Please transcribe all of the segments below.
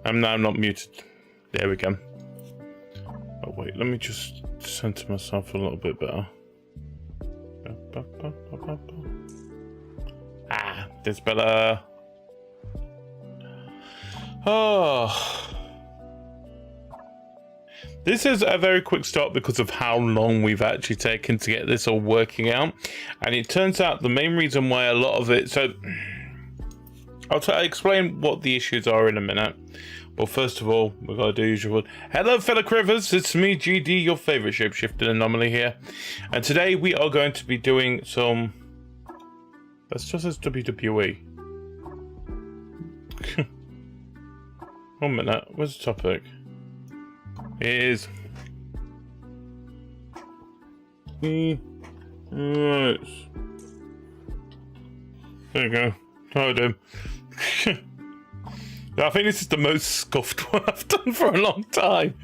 I'm now not muted. There we go. Oh wait, let me just center myself a little bit better. Ah, that's better. Oh. This is a very quick start because of how long we've actually taken to get this all working out. And it turns out the main reason why a lot of it... So, I'll explain what the issues are in a minute. But first of all, we've got to do the usual. Hello, Fellow Cravers. It's me, GD, your favourite shapeshifting anomaly here. And today we are going to be doing some... That's just as WWE. 1 minute. Where's the topic? It is... Right. There you go. How do? I think this is the most scuffed one I've done for a long time.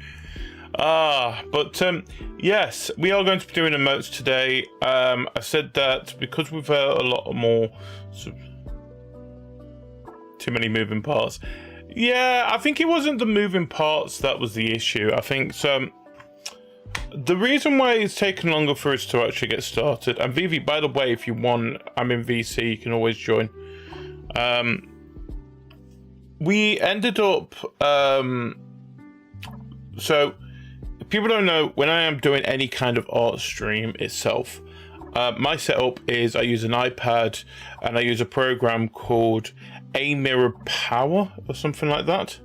Yes, we are going to be doing emotes today. I said that because we've a lot more... Too many moving parts. Yeah, I think it wasn't the moving parts that was the issue. I think so. The reason why it's taken longer for us to actually get started, and Vivi, by the way, if you want, I'm in VC, you can always join. We ended up, so if people don't know, when I am doing any kind of art stream itself, my setup is I use an iPad and I use a program called A Mirror Power or something like that.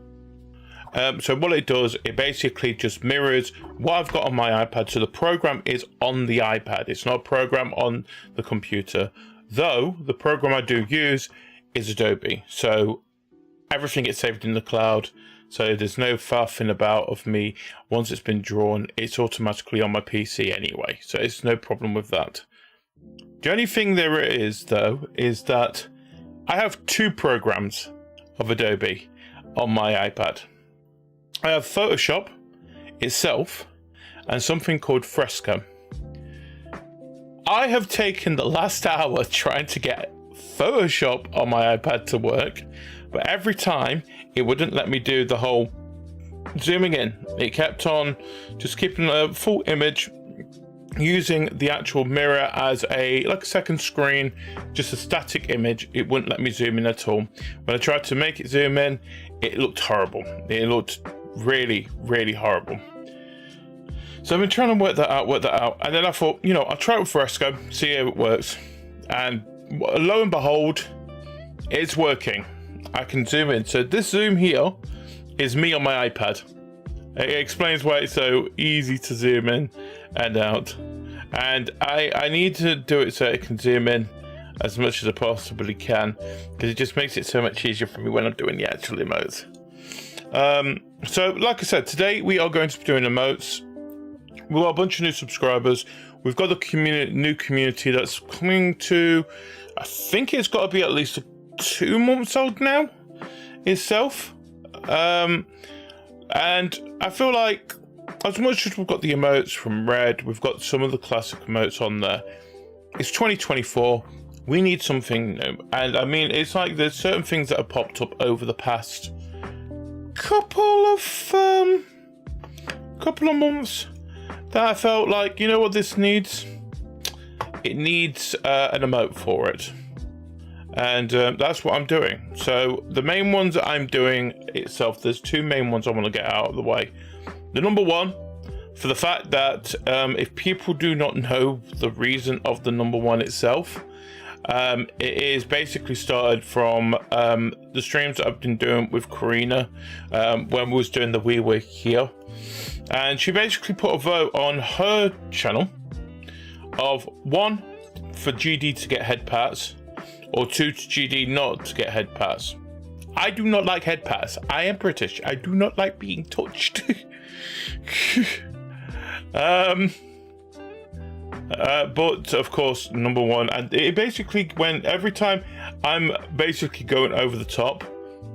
So what it does, it basically just mirrors what I've got on my iPad. So the program is on the iPad. It's not a program on the computer. Though the program I do use is Adobe. So everything gets saved in the cloud. So there's no faffing about of me. Once it's been drawn, it's automatically on my PC anyway. So it's no problem with that. The only thing there is, though, is that I have 2 programs of Adobe on my iPad. I have Photoshop itself and something called Fresco. I have taken the last hour trying to get Photoshop on my iPad to work, but every time it wouldn't let me do the whole zooming in. It kept on just keeping a full image, using the actual mirror as a second screen, just a static image. It wouldn't let me zoom in at all. When I tried to make it zoom in, it looked horrible. It looked really, really horrible. So I've been trying to work that out, and then I thought, you know, I'll try it with Fresco, see how it works. And lo and behold, it's working. I can zoom in. So this zoom here is me on my iPad. It explains why it's so easy to zoom in and out. And I need to do it so it can zoom in as much as I possibly can, because it just makes it so much easier for me when I'm doing the actual emotes. So like I said, today we are going to be doing emotes. We've got a bunch of new subscribers. We've got the new community that's coming to, I think it's got to be at least 2 months old now itself. And I feel like as much as we've got the emotes from Red, we've got some of the classic emotes on there. It's 2024. We need something new. And I mean, it's like there's certain things that have popped up over the past couple of months that I felt like, you know what this needs? It needs an emote for it. And that's what I'm doing. So the main ones that I'm doing itself, there's 2 main ones I want to get out of the way. The number one, for the fact that if people do not know the reason of the number 1 itself, it is basically started from the streams that I've been doing with Karina when we was doing the We Were Here. And she basically put a vote on her channel of 1, for GD to get head pats, or 2, to GD not to get head pats. I do not like head pats. I am British. I do not like being touched. But of course, number 1, and it basically, when every time I'm basically going over the top,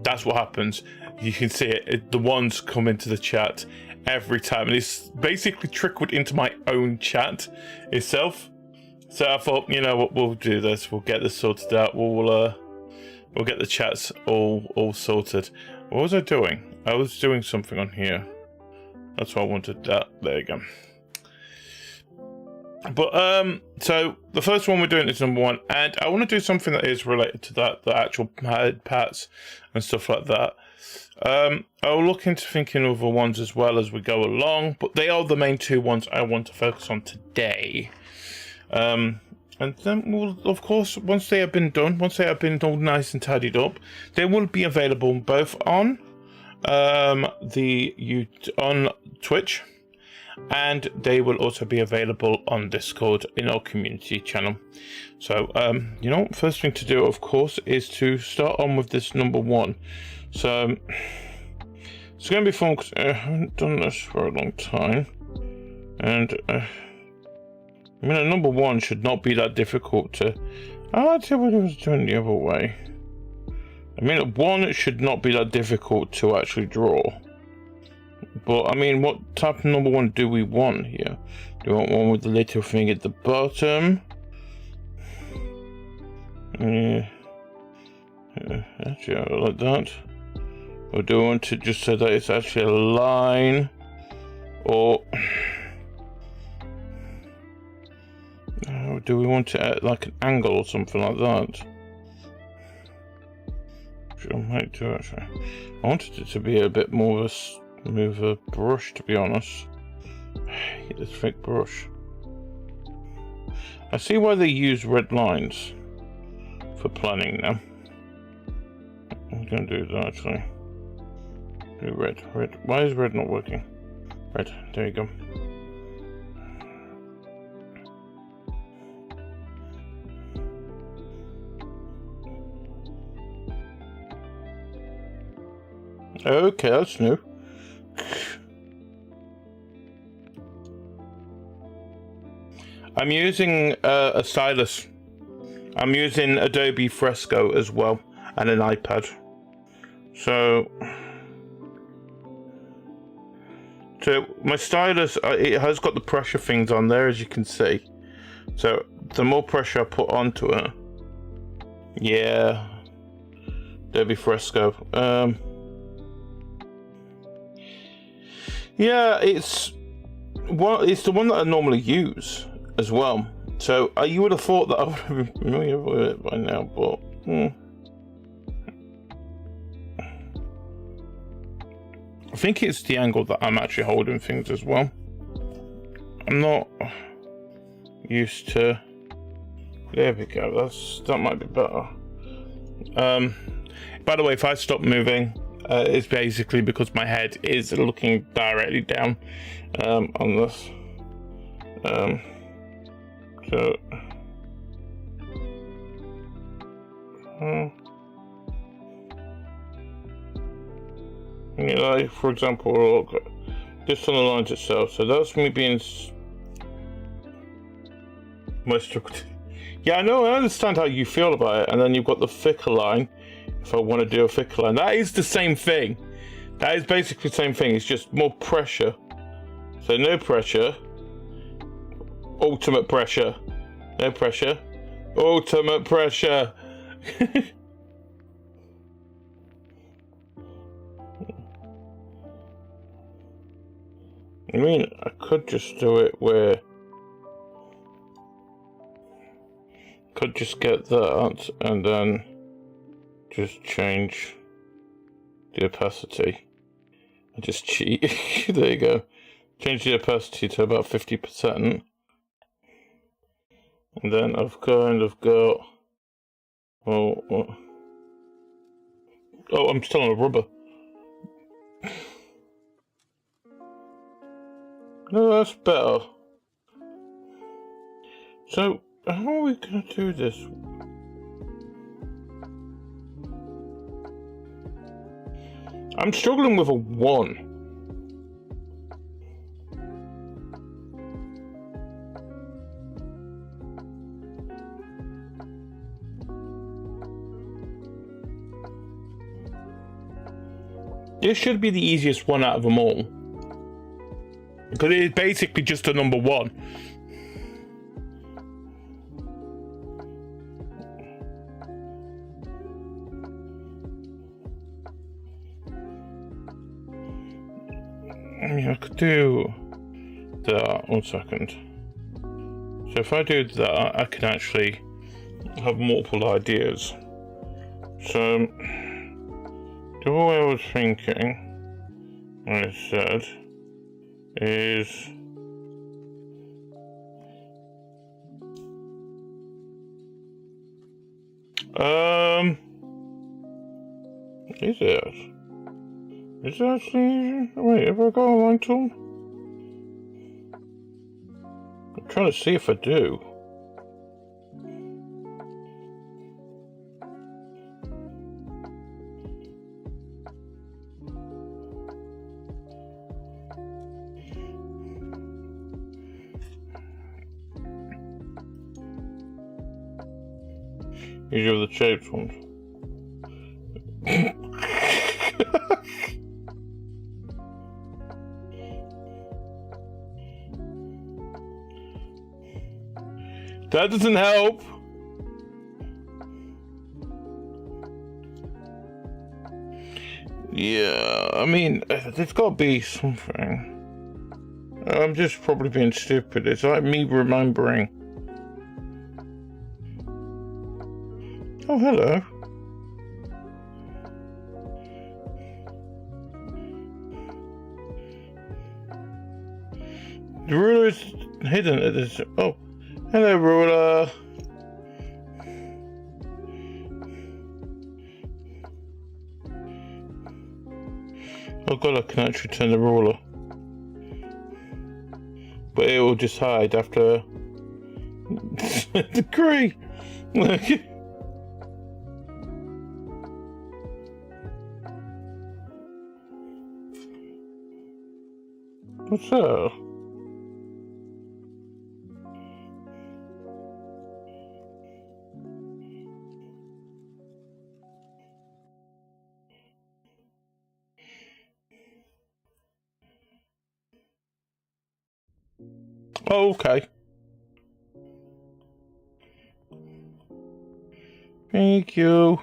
that's what happens. You can see it, the ones come into the chat every time, and it's basically trickled into my own chat itself. So I thought, you know what, we'll do this, we'll get this sorted out, we'll we'll get the chats all sorted. What was I doing? I was doing something on here. That's why I wanted that. There you go. But so the first one we're doing is number 1, and I want to do something that is related to that, the actual pats and stuff like that. I'll look into thinking of other ones as well as we go along, but they are the main 2 ones I want to focus on today. And then we'll, of course, once they have been done, once they have been all nice and tidied up, they will be available both on on Twitch, and they will also be available on Discord in our community channel. So, you know, first thing to do, of course, is to start on with this number 1. So, it's going to be fun because I haven't done this for a long time. And, I mean, a number 1 should not be that difficult to... I'll tell you what I was doing the other way. I mean, a 1 should not be that difficult to actually draw. But, I mean, what type of number 1 do we want here? Do we want one with the little thing at the bottom? Actually, I like that. Or do we want to just say that it's actually a line? Or do we want to add like an angle or something like that? Which I might do actually. I wanted it to be a bit more of a smoother brush, to be honest. I hate this thick brush. I see why they use red lines for planning now. I'm gonna do that actually. Do red. Why is red not working? Red, there you go. Okay, that's new. I'm using a stylus. I'm using Adobe Fresco as well, and an iPad. So my stylus, it has got the pressure things on there, as you can see. So the more pressure I put onto it, yeah, Adobe Fresco. Yeah, it's the one that I normally use as well. So you would have thought that I would have been familiar with it by now, but I think it's the angle that I'm actually holding things as well. I'm not used to. There we go. That might be better. By the way, if I stop moving, it's basically because my head is looking directly down on this. So. You know, like, for example, look, just on the lines itself. So that's me being my structure. Yeah, I know. I understand how you feel about it. And then you've got the thicker line. If I want to do a thicker line, that is the same thing. That is basically the same thing. It's just more pressure. So no pressure. Ultimate pressure. No pressure. Ultimate pressure. I mean, I could just do it where... Could just get that and then just change the opacity. I just cheat. There you go. Change the opacity to about 50%. And then I've kind of got... Oh, I'm still on a rubber. No, that's better. So, how are we going to do this? I'm struggling with a 1. This should be the easiest one out of them all. Because it is basically just a number 1. mean, I could do that. 1 second. So if I do that, I can actually have multiple ideas. So the way I was thinking, I said, is is it? Is it actually? Wait, have I got a line tool? I'm trying to see if I do. These are the shaped ones. That doesn't help. Yeah, I mean, there's got to be something. I'm just probably being stupid. It's like me remembering. Oh, hello. The ruler is hidden at this. Oh, hello, ruler. Oh god, I can actually turn the ruler. But it will just hide after the degree. What's that? Oh, okay. Thank you.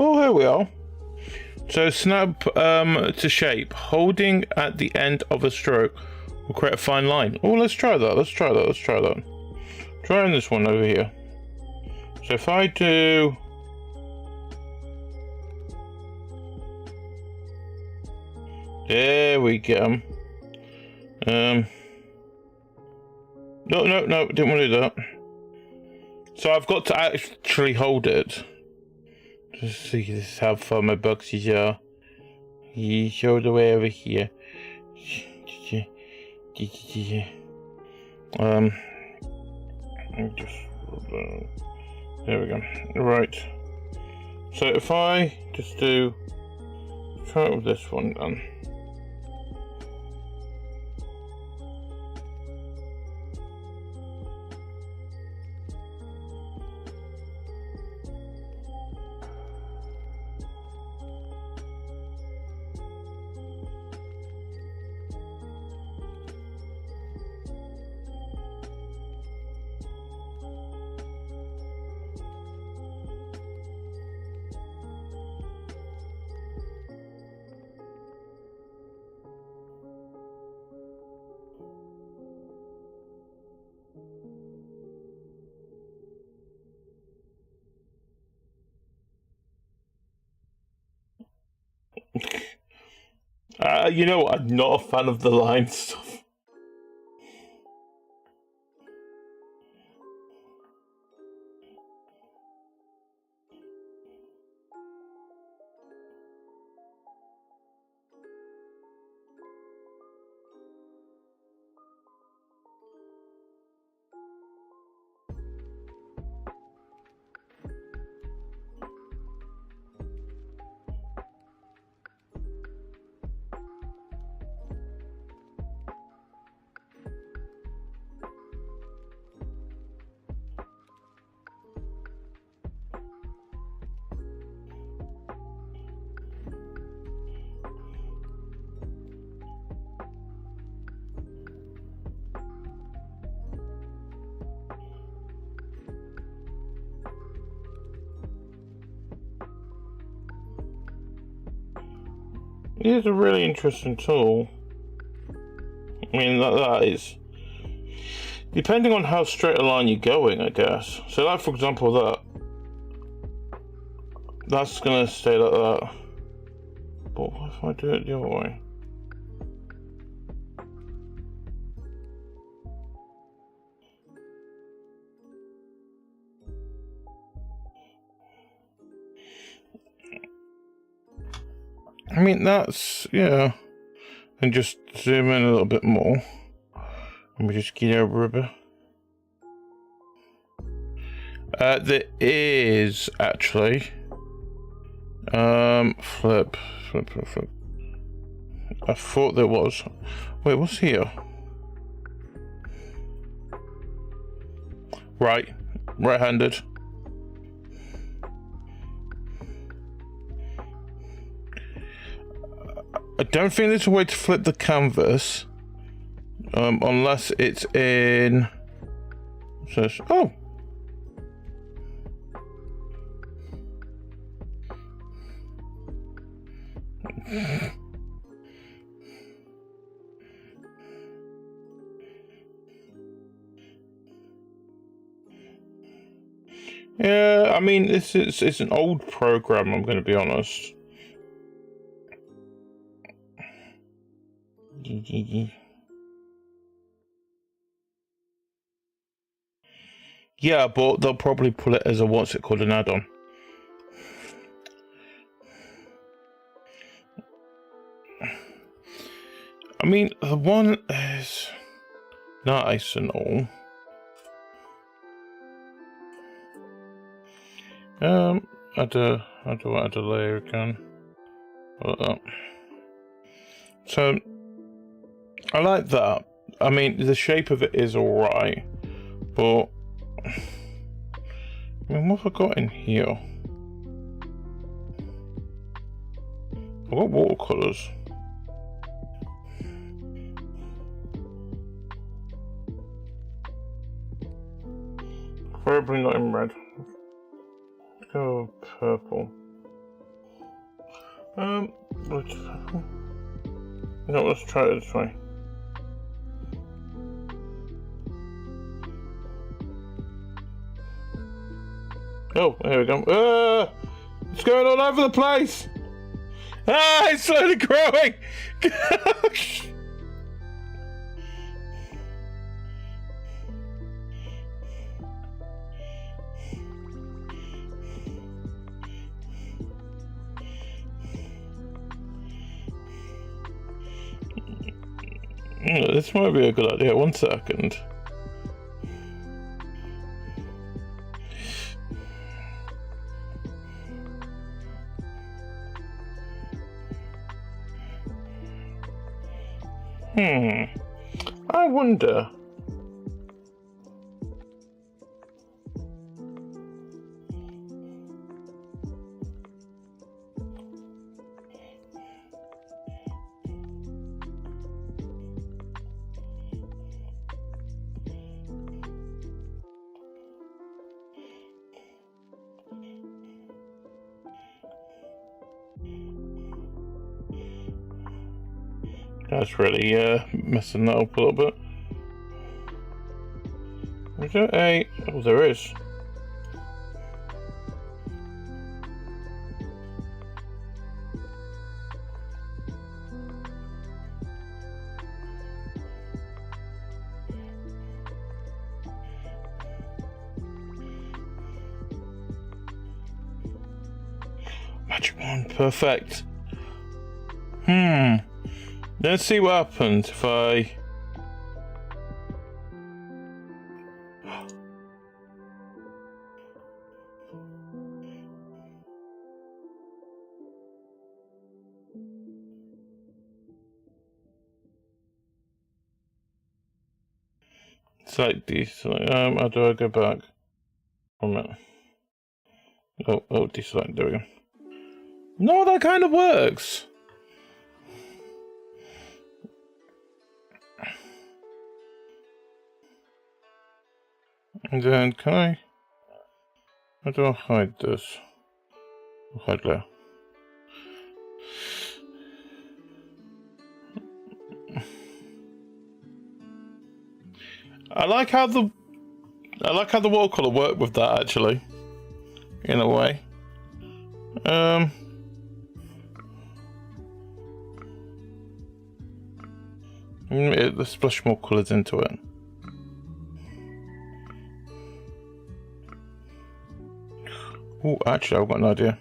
Oh, here we are. So snap to shape. Holding at the end of a stroke will create a fine line. Oh, let's try that. Let's try that. Let's try that. Trying this one over here. So if I do... There we go. No, didn't want to do that. So I've got to actually hold it. Just see this how far my boxes are. You show the way over here. There we go. Right. So if I just do, try it with this one then. You know what? I'm not a fan of the line stuff. It is a really interesting tool. I mean, that is... depending on how straight a line you're going, I guess. So like, for example, that's gonna stay like that. But what if I do it the other way? I mean, that's, yeah. And just zoom in a little bit more. Let me just get over a bit. There is actually flip. I thought there was. Wait, what's here? Right-handed. I don't think there's a way to flip the canvas, unless it's in. Oh. Yeah, I mean, it's an old program, I'm going to be honest. Yeah, but they'll probably pull it as a what's it called, an add-on. I mean, the one is nice and all. Add a layer again. Like that. So I like that. I mean, the shape of it is alright, but I mean, what have I got in here? I've got watercolors. Probably not in red. Let's go purple. Let's purple. No, let's try it this way. Oh, here we go. It's going all over the place. It's slowly growing. Gosh. This might be a good idea. 1 second. I wonder. That's really messing that up a little bit. Is there a... Oh, there is. Magic wand, perfect. Let's see what happens if I... It's like this. How do I go back from it? Oh, deselect. There we go. No, that kind of works. And then can I? How do I hide this? Hide there. I like how the watercolor worked with that actually, in a way. Let's splash more colours into it. Oh, actually, I've got an idea.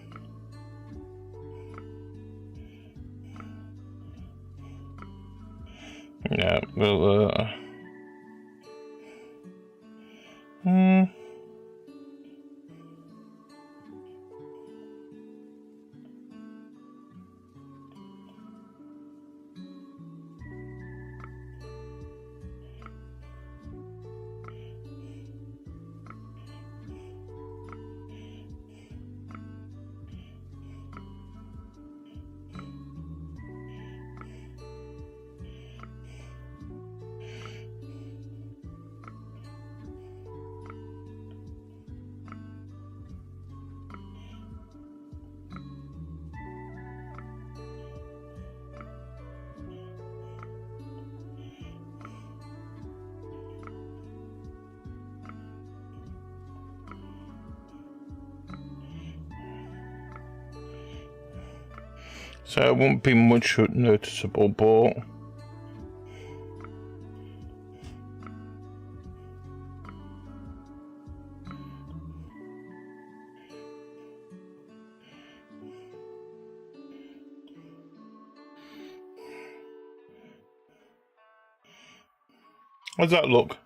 Yeah, well, so it won't be much noticeable, but how's that look?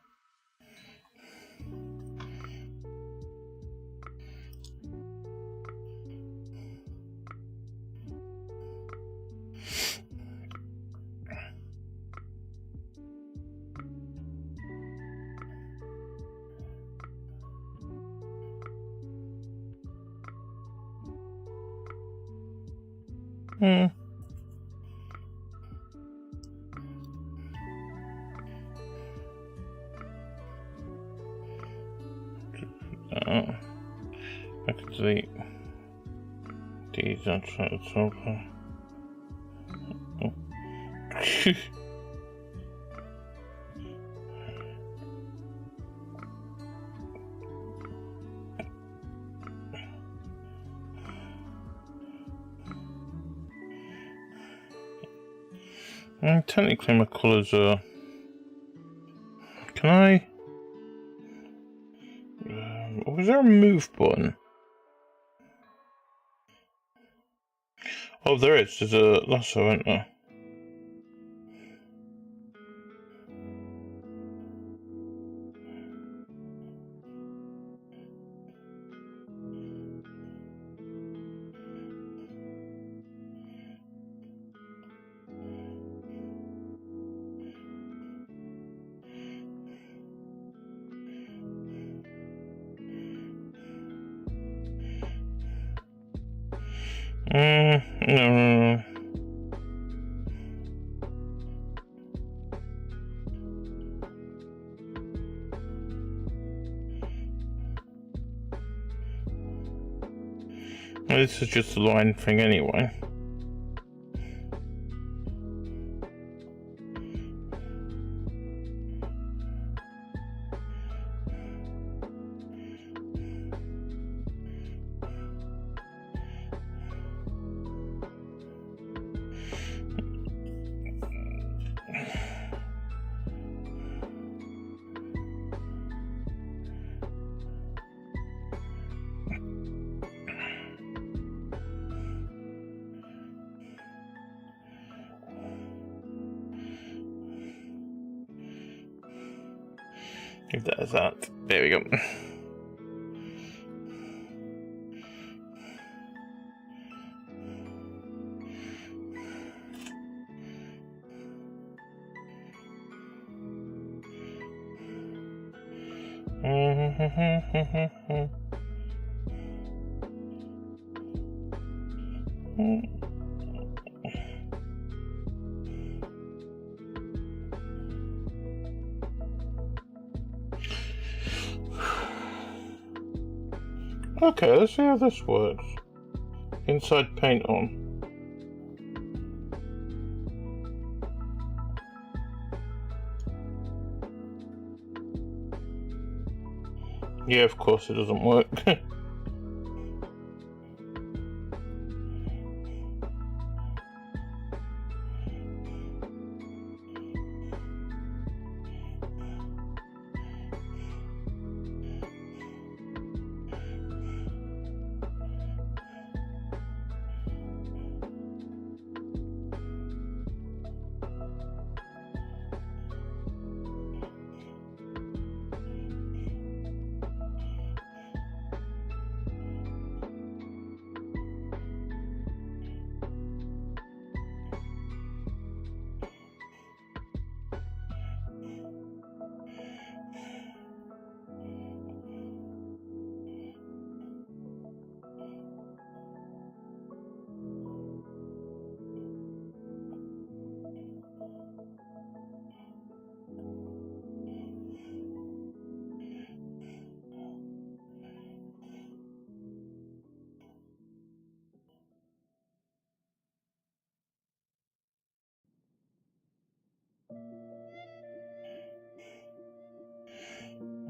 I can delete these and try to solve them. Technically my colours are... Can I... was there a move button? Oh, there is. There's a lasso, isn't there? No. This is just a line thing anyway. If that is that. There we go. Okay, let's see how this works. Inside paint on. Yeah, of course it doesn't work.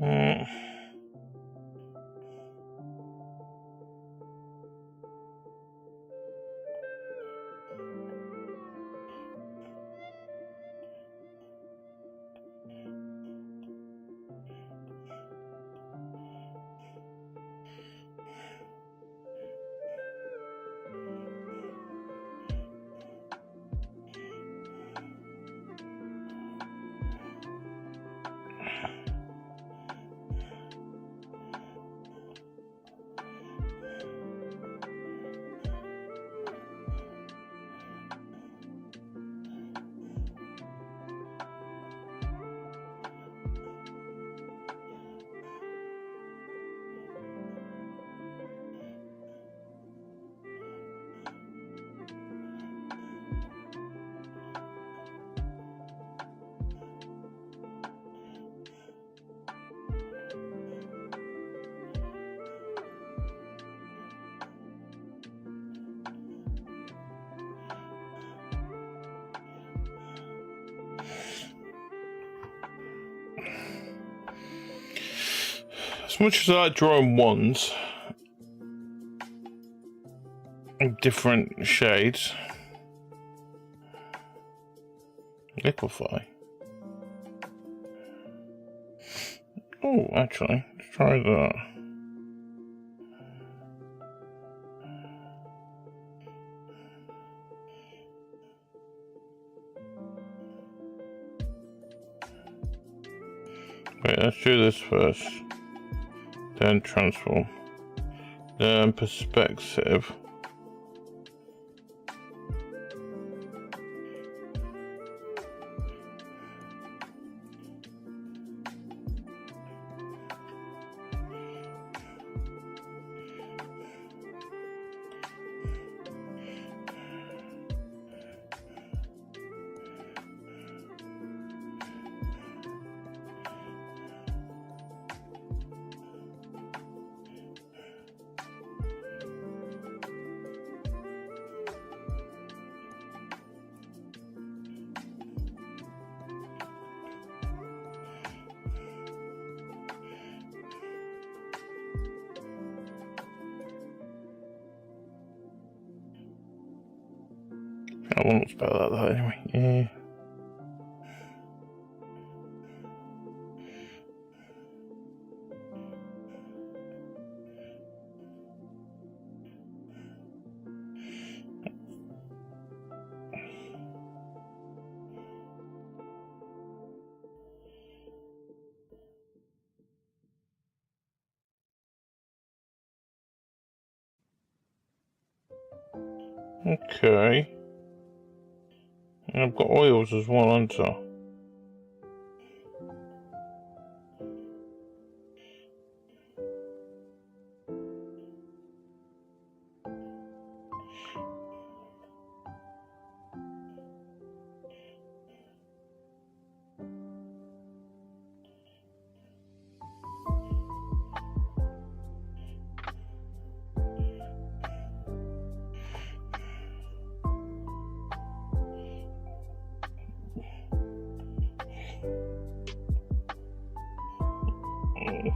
Mm. As much as I like drawing ones in different shades, liquefy. Oh, actually, let's try that. Wait, let's do this first. Then transform. Then perspective. I won't spell that though anyway. Yeah. Okay. And I've got oils as well, haven't I?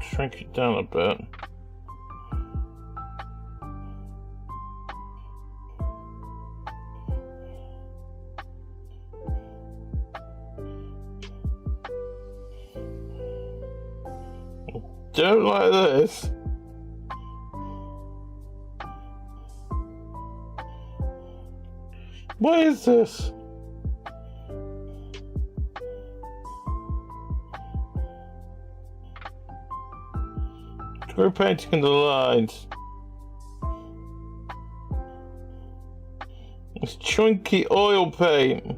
Shrink it down a bit. Don't like this. What is this? We're painting in the lines. It's chunky oil paint.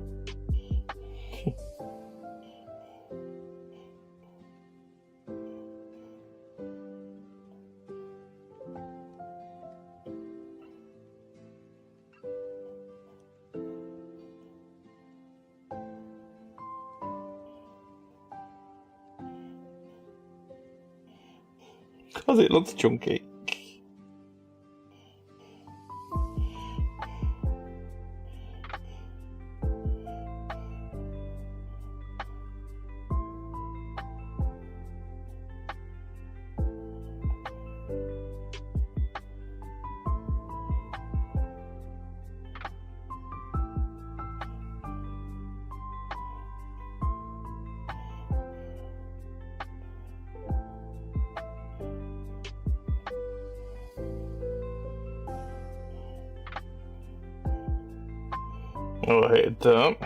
Because it looks chunky. Oh, I hate that.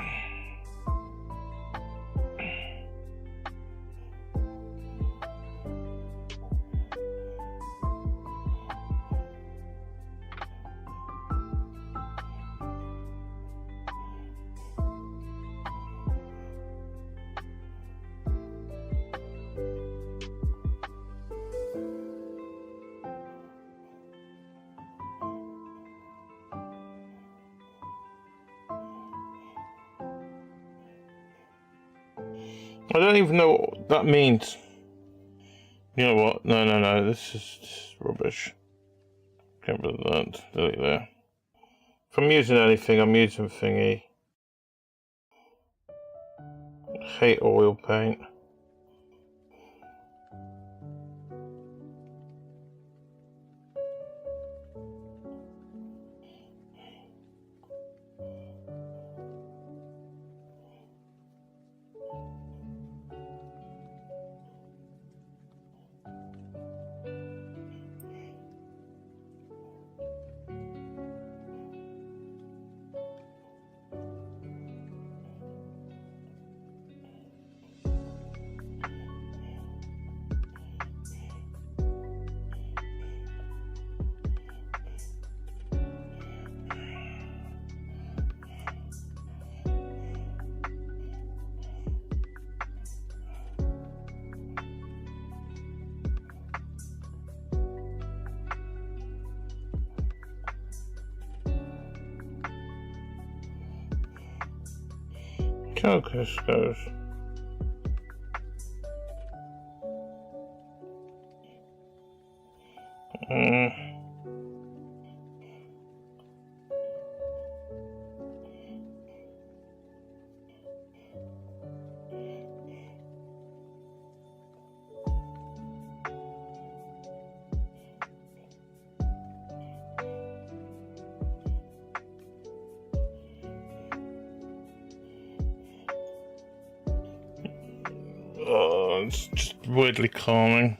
I don't even know what that means. You know what? No. This is rubbish. Get rid of that. Delete there. If I'm using anything, I'm using thingy. I hate oil paint. Focus goes. Oh, it's just weirdly calming.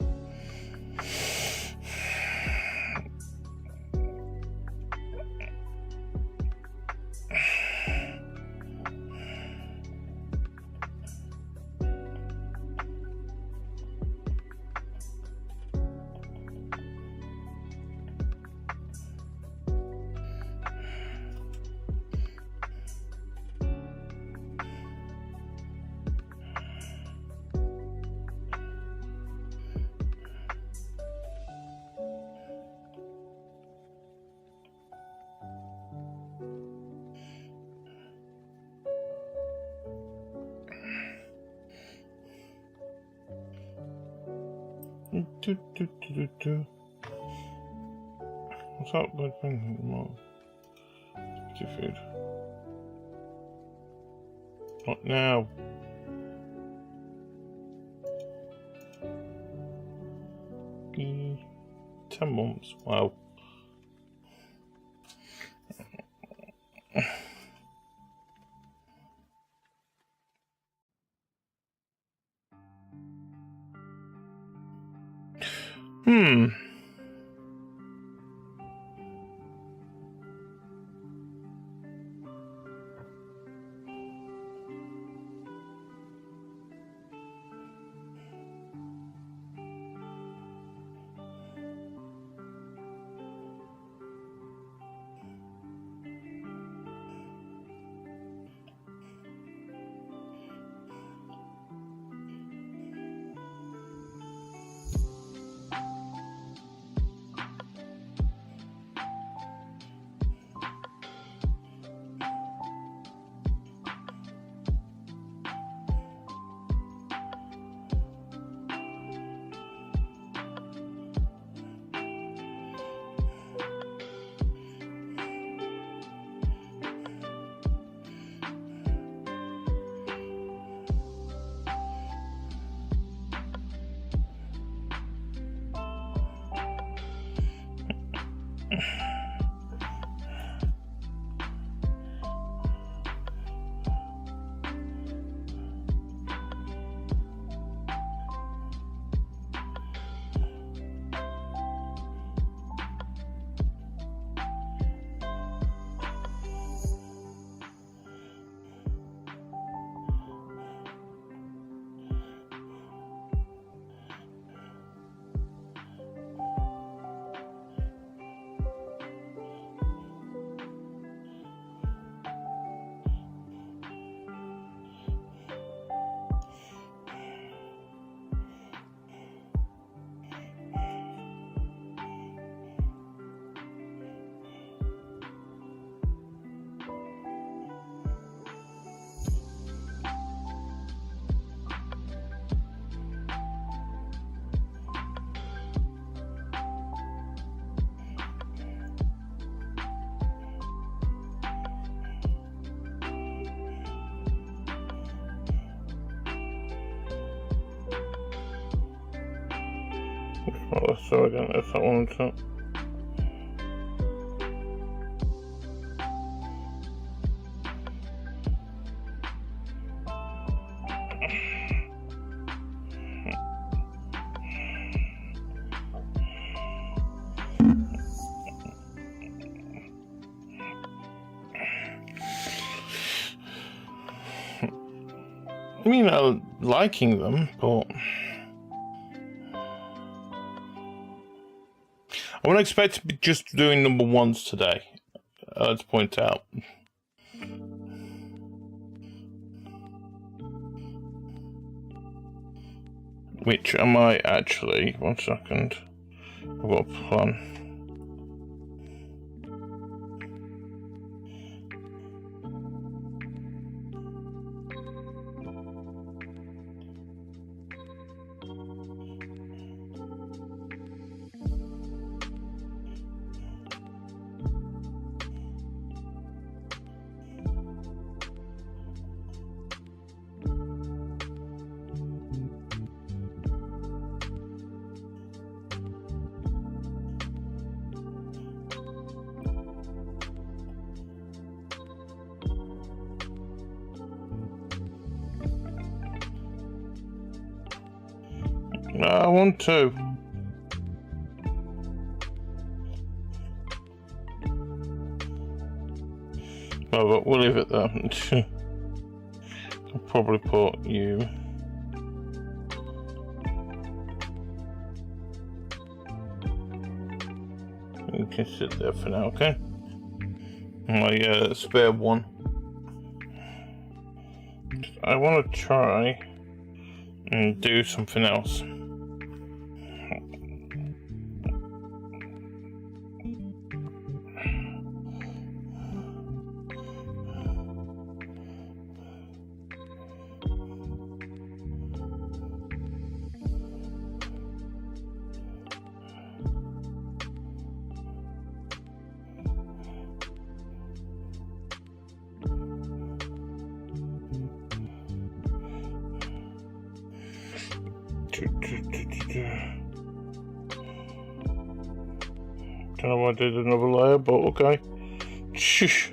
What's up with Mom? Food. Not now. 10 months. Wow. Oh, so I don't know if that one's up. I mean, I'm liking them, but I wouldn't expect to be just doing number ones today, let's point out. Which I might actually, 1 second, I've got a plan. I want to. Oh, but we'll leave it there. I'll probably put you. You can sit there for now, okay? My spare one. I want to try and do something else. Don't know why I did another layer, but okay. Shush.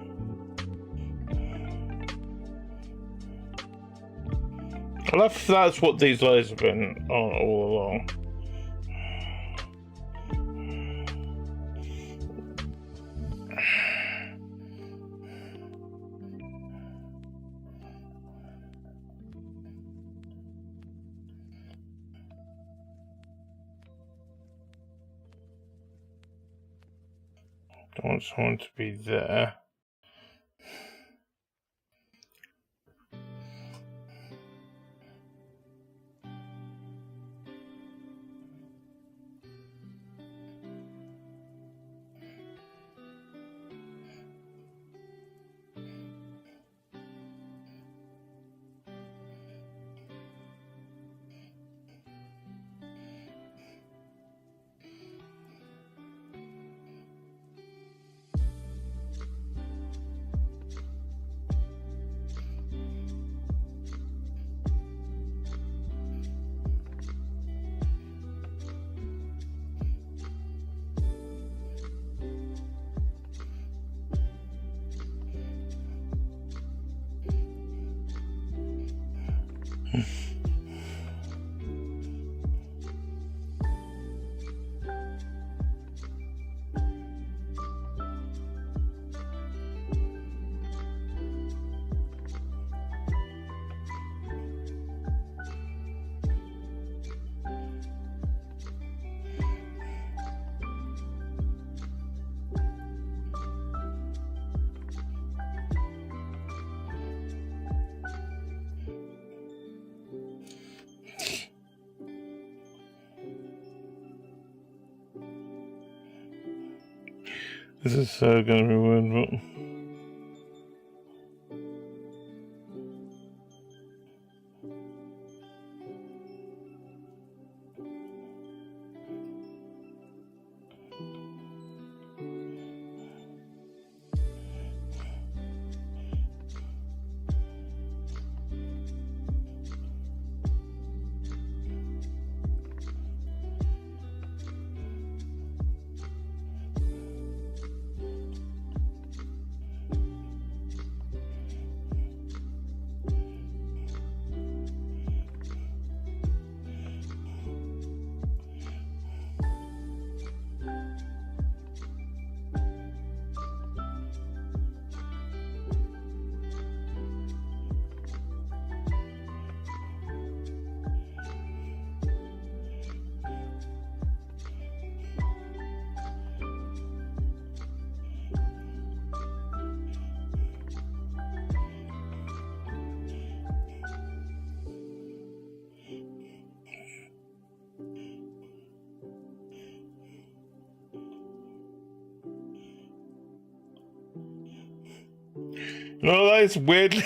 I love if that's what these layers have been on all along. Don't want someone to be there. This is going to be weird, but... No, that's weirdly...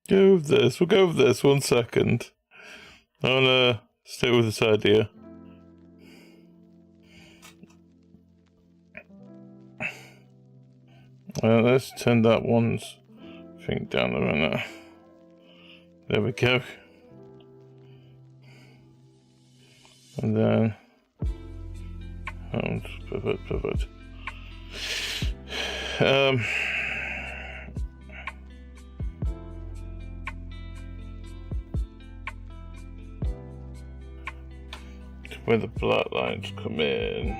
Go with this. We'll go with this. 1 second. I wanna stay with this idea. Let's turn that one's thing down a minute. There we go. And then... pivot. Where the black lines come in.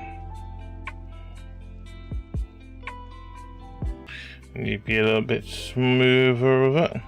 And you'd be a little bit smoother with it.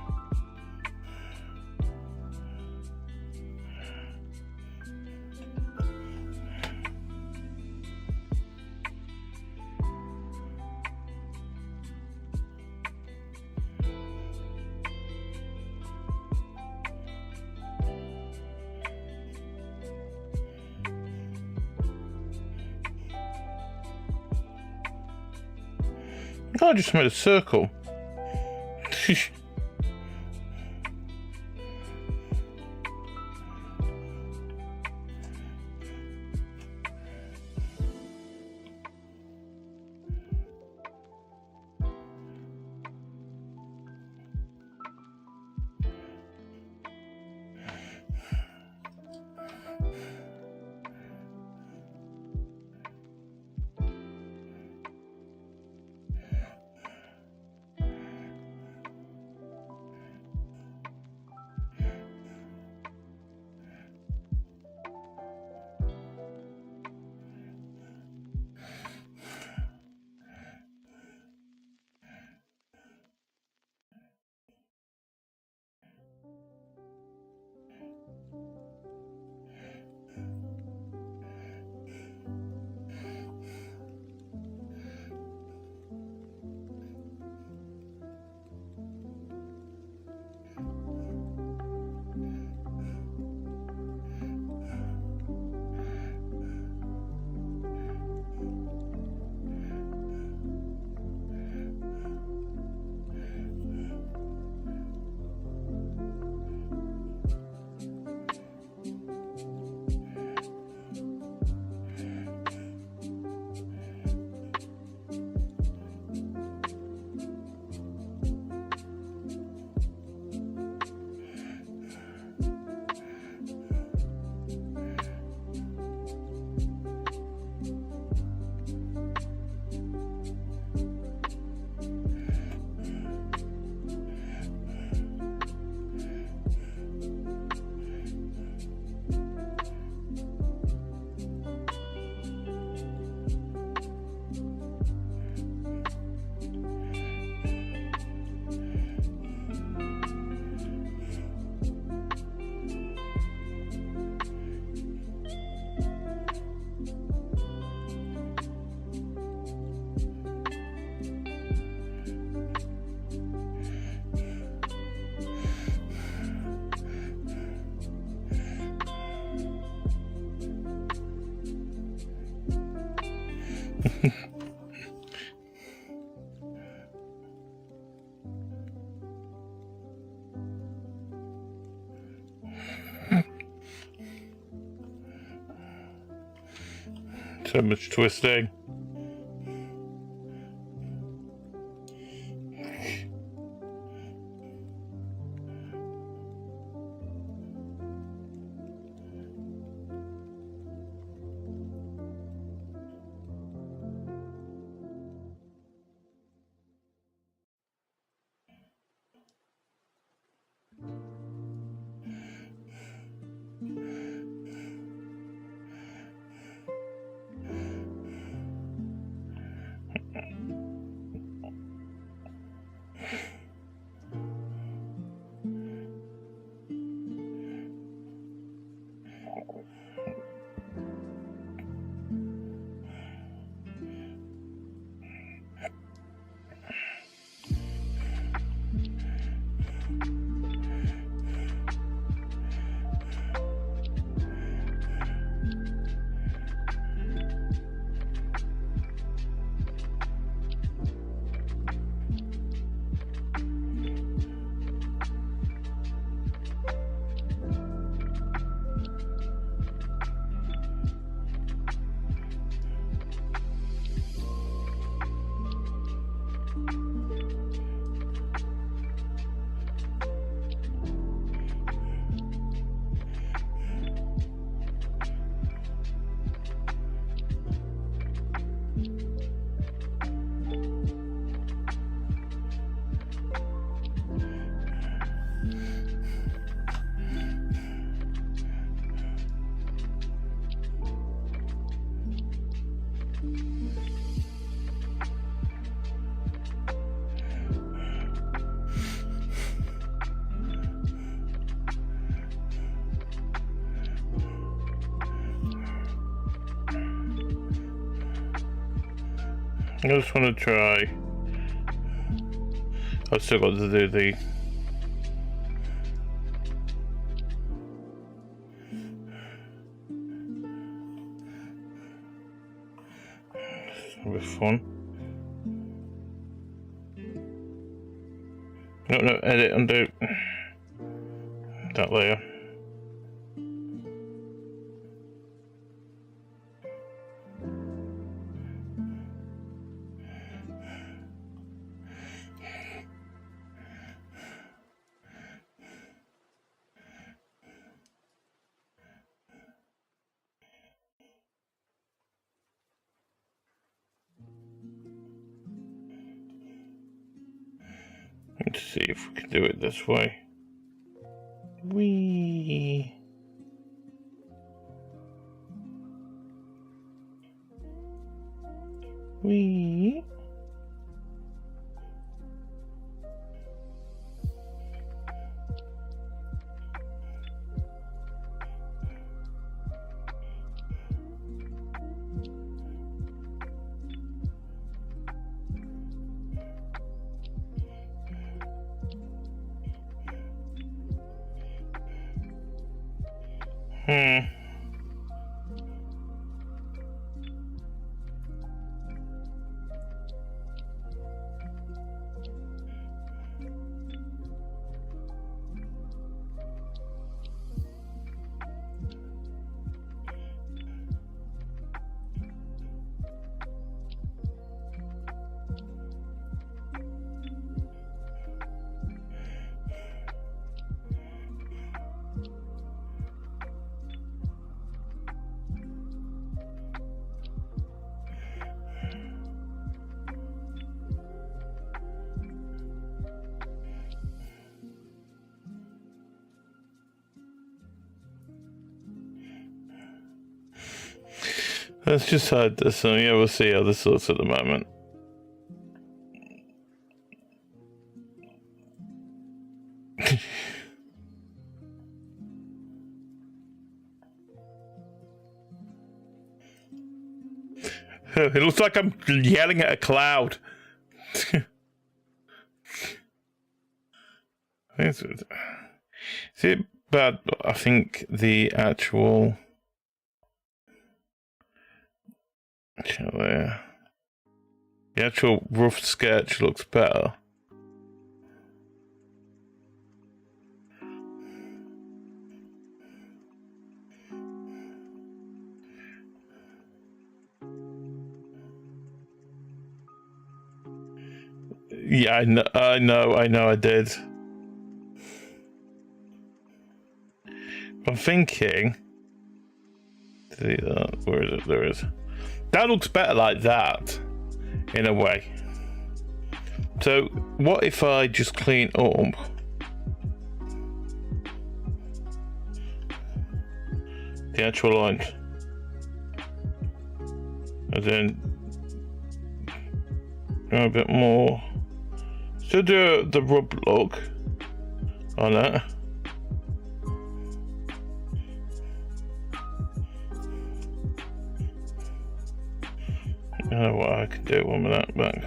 Oh, I just made a circle. So much twisting. I just want to try. I've still got to do the with fun. No, edit, undo that layer. Let's see if we can do it this way. Wee. Wee. Let's just hide this, and yeah, we'll see how this looks at the moment. It looks like I'm yelling at a cloud. See, but I think the actual there. The actual rough sketch looks better. Yeah, I know I did. I'm thinking, where is it? There it is. That looks better like that, in a way. So, what if I just clean up the actual lines, and then go a bit more. Still do the rub look on it. I don't know what I can do one with that back.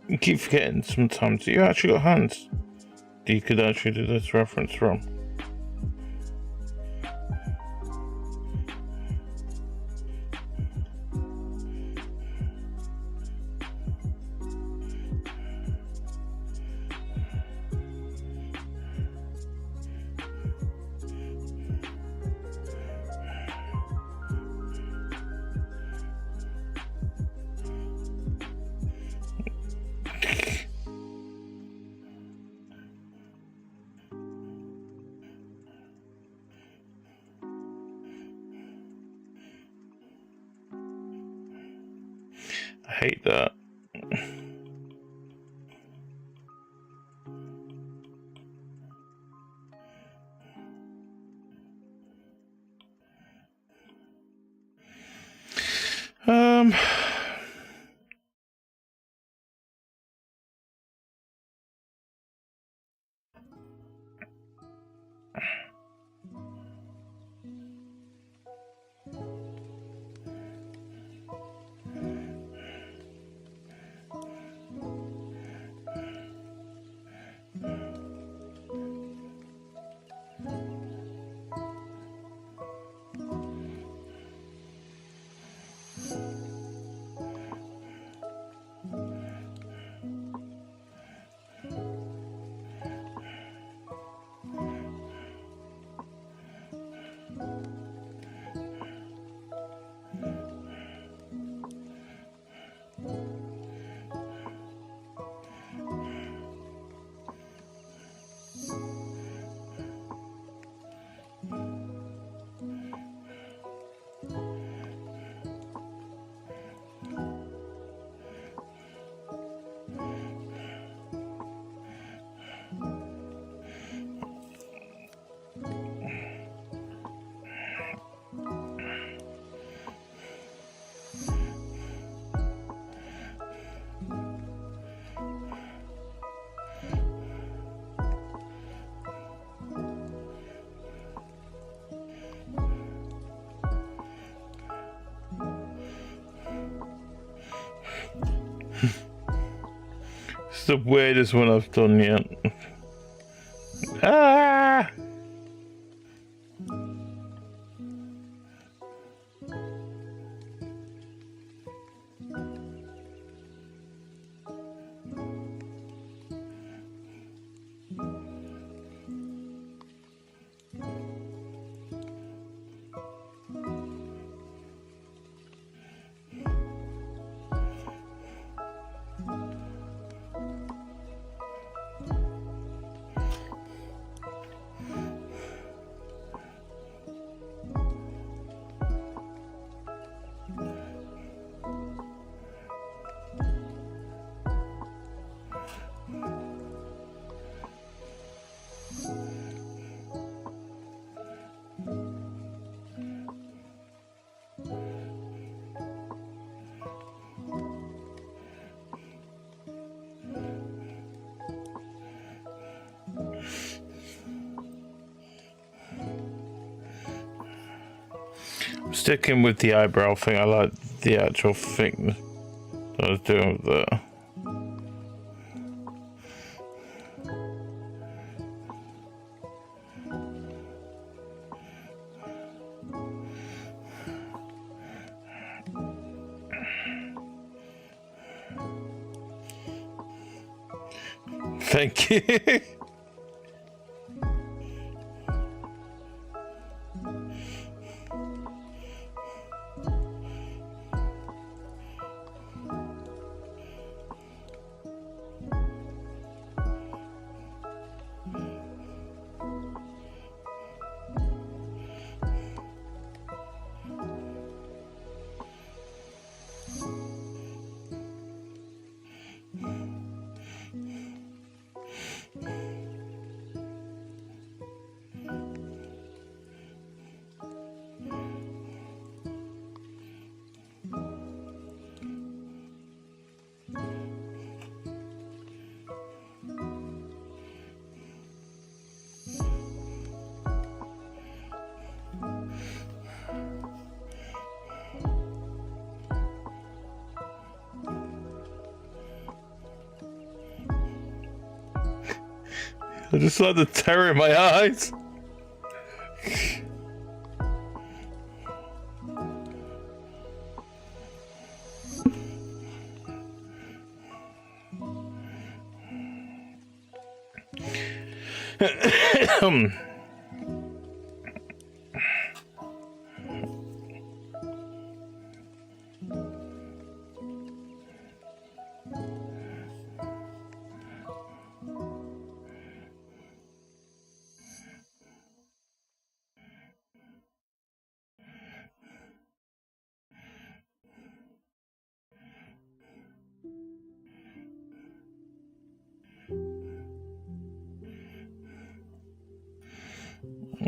You keep forgetting sometimes that you actually got hands that you could actually do this reference from. I hate that. Um, it's the weirdest one I've done yet. Ah! Sticking with the eyebrow thing, I like the actual thing that I was doing with that. Thank you. I just like the terror in my eyes.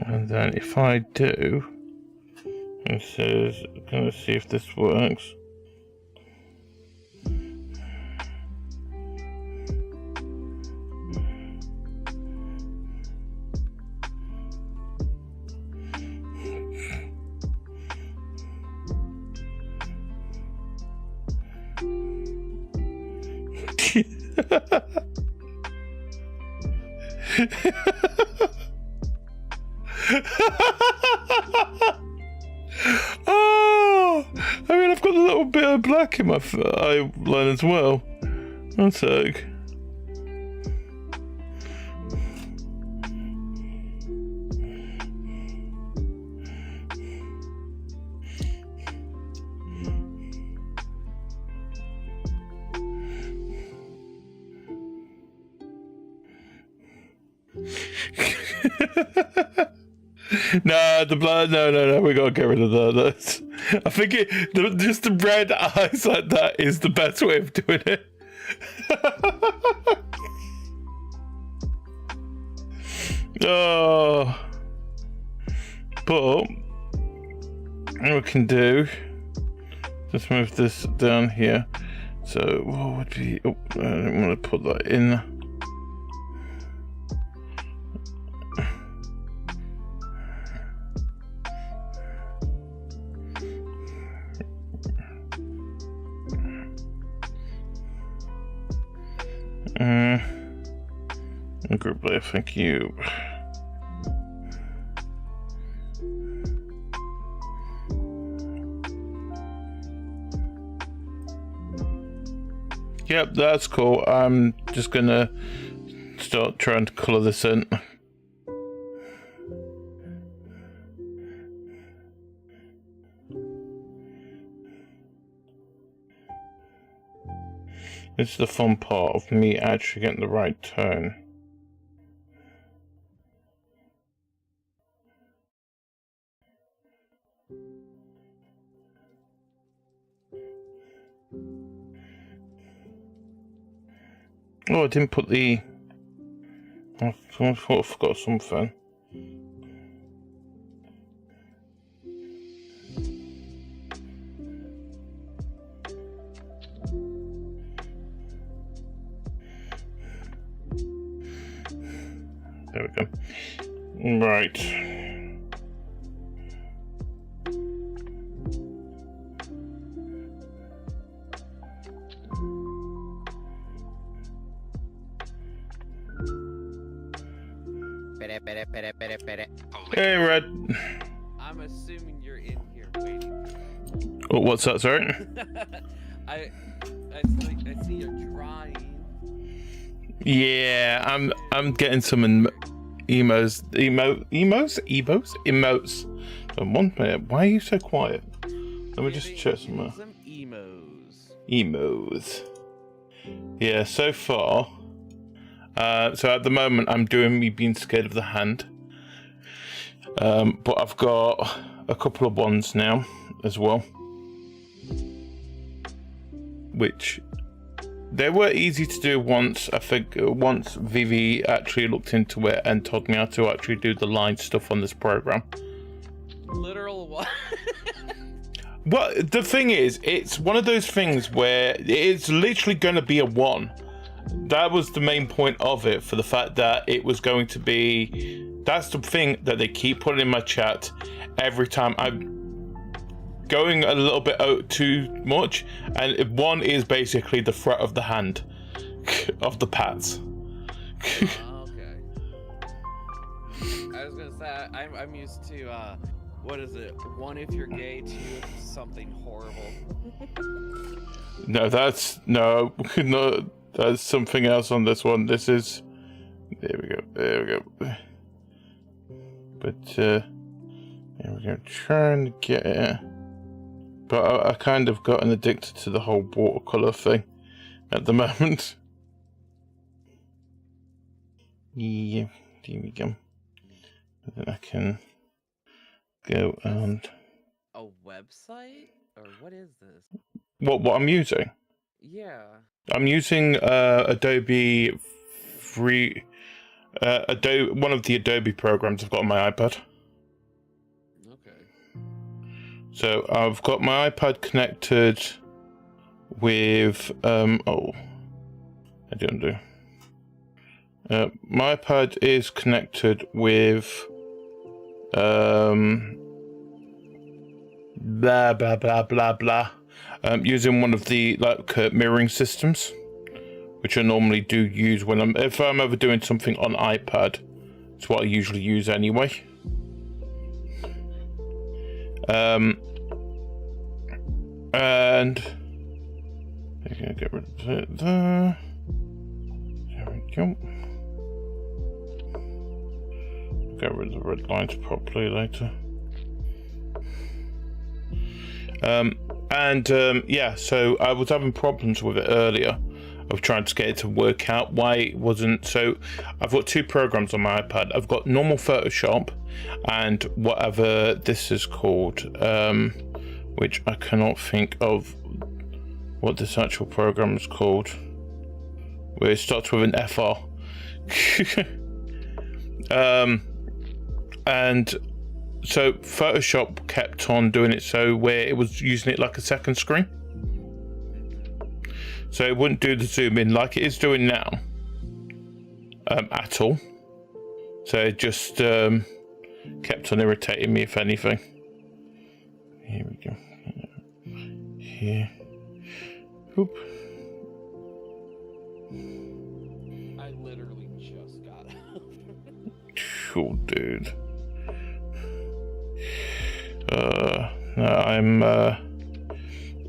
And then if I do, it says, I'm gonna see if this works. Oh, I mean, I've got a little bit of black in my eyeline as well. One sec. No, the blood. No. We gotta get rid of that. I think just the red eyes like that is the best way of doing it. Oh, but what we can do, just move this down here. So what would be? Oh, I don't want to put that in. Group layer, thank you. Yep, that's cool. I'm just gonna start trying to color this in. This is the fun part of me actually getting the right tone. Oh, I didn't put the... I thought I forgot something. There we go. Right. Hey, Red. I'm assuming you're in here waiting. Oh, what's that, sorry? I see you're drawing. Yeah, I'm getting some emotes. One minute, why are you so quiet? Let me just check somewhere. Some emos. Emos. Yeah, so far. So at the moment, I'm doing me being scared of the hand. But I've got a couple of ones now as well, which they were easy to do once. I think once Vivi actually looked into it and told me how to actually do the line stuff on this program. Literal what? Well, the thing is, it's one of those things where it's literally going to be a one. That was the main point of it, for the fact that it was going to be. That's the thing that they keep putting in my chat every time I'm going a little bit too much. And one is basically the threat of the hand of the pats. Okay. I was gonna say I'm used to what is it? One if you're gay, two if it's something horrible. No, that's something else on this one. This is there we go. But here we go. Trying to get it, but I kind of gotten addicted to the whole watercolor thing at the moment. Yeah, here we go. And then I can go and A website? Or what is this? what I'm using? Yeah. I'm using Adobe free Adobe, one of the Adobe programs I've got on my iPad. Okay. So I've got my iPad connected with I didn't do. My iPad is connected with blah blah blah blah blah. Using one of the mirroring systems, which I normally do use if I'm ever doing something on iPad. It's what I usually use anyway. And I'm gonna get rid of it there. There we go. Get rid of the red lines properly later. Yeah, so I was having problems with it earlier of trying to get it to work out why it wasn't. So I've got two programs on my iPad. I've got normal Photoshop and whatever this is called, which I cannot think of what this actual program is called, where it starts with an FR. And so Photoshop kept on doing it so where it was using it like a second screen. So it wouldn't do the zoom in like it is doing now at all. So it just kept on irritating me, if anything. Here we go. Here. Oop. I literally just got out. Cool, dude. No, I'm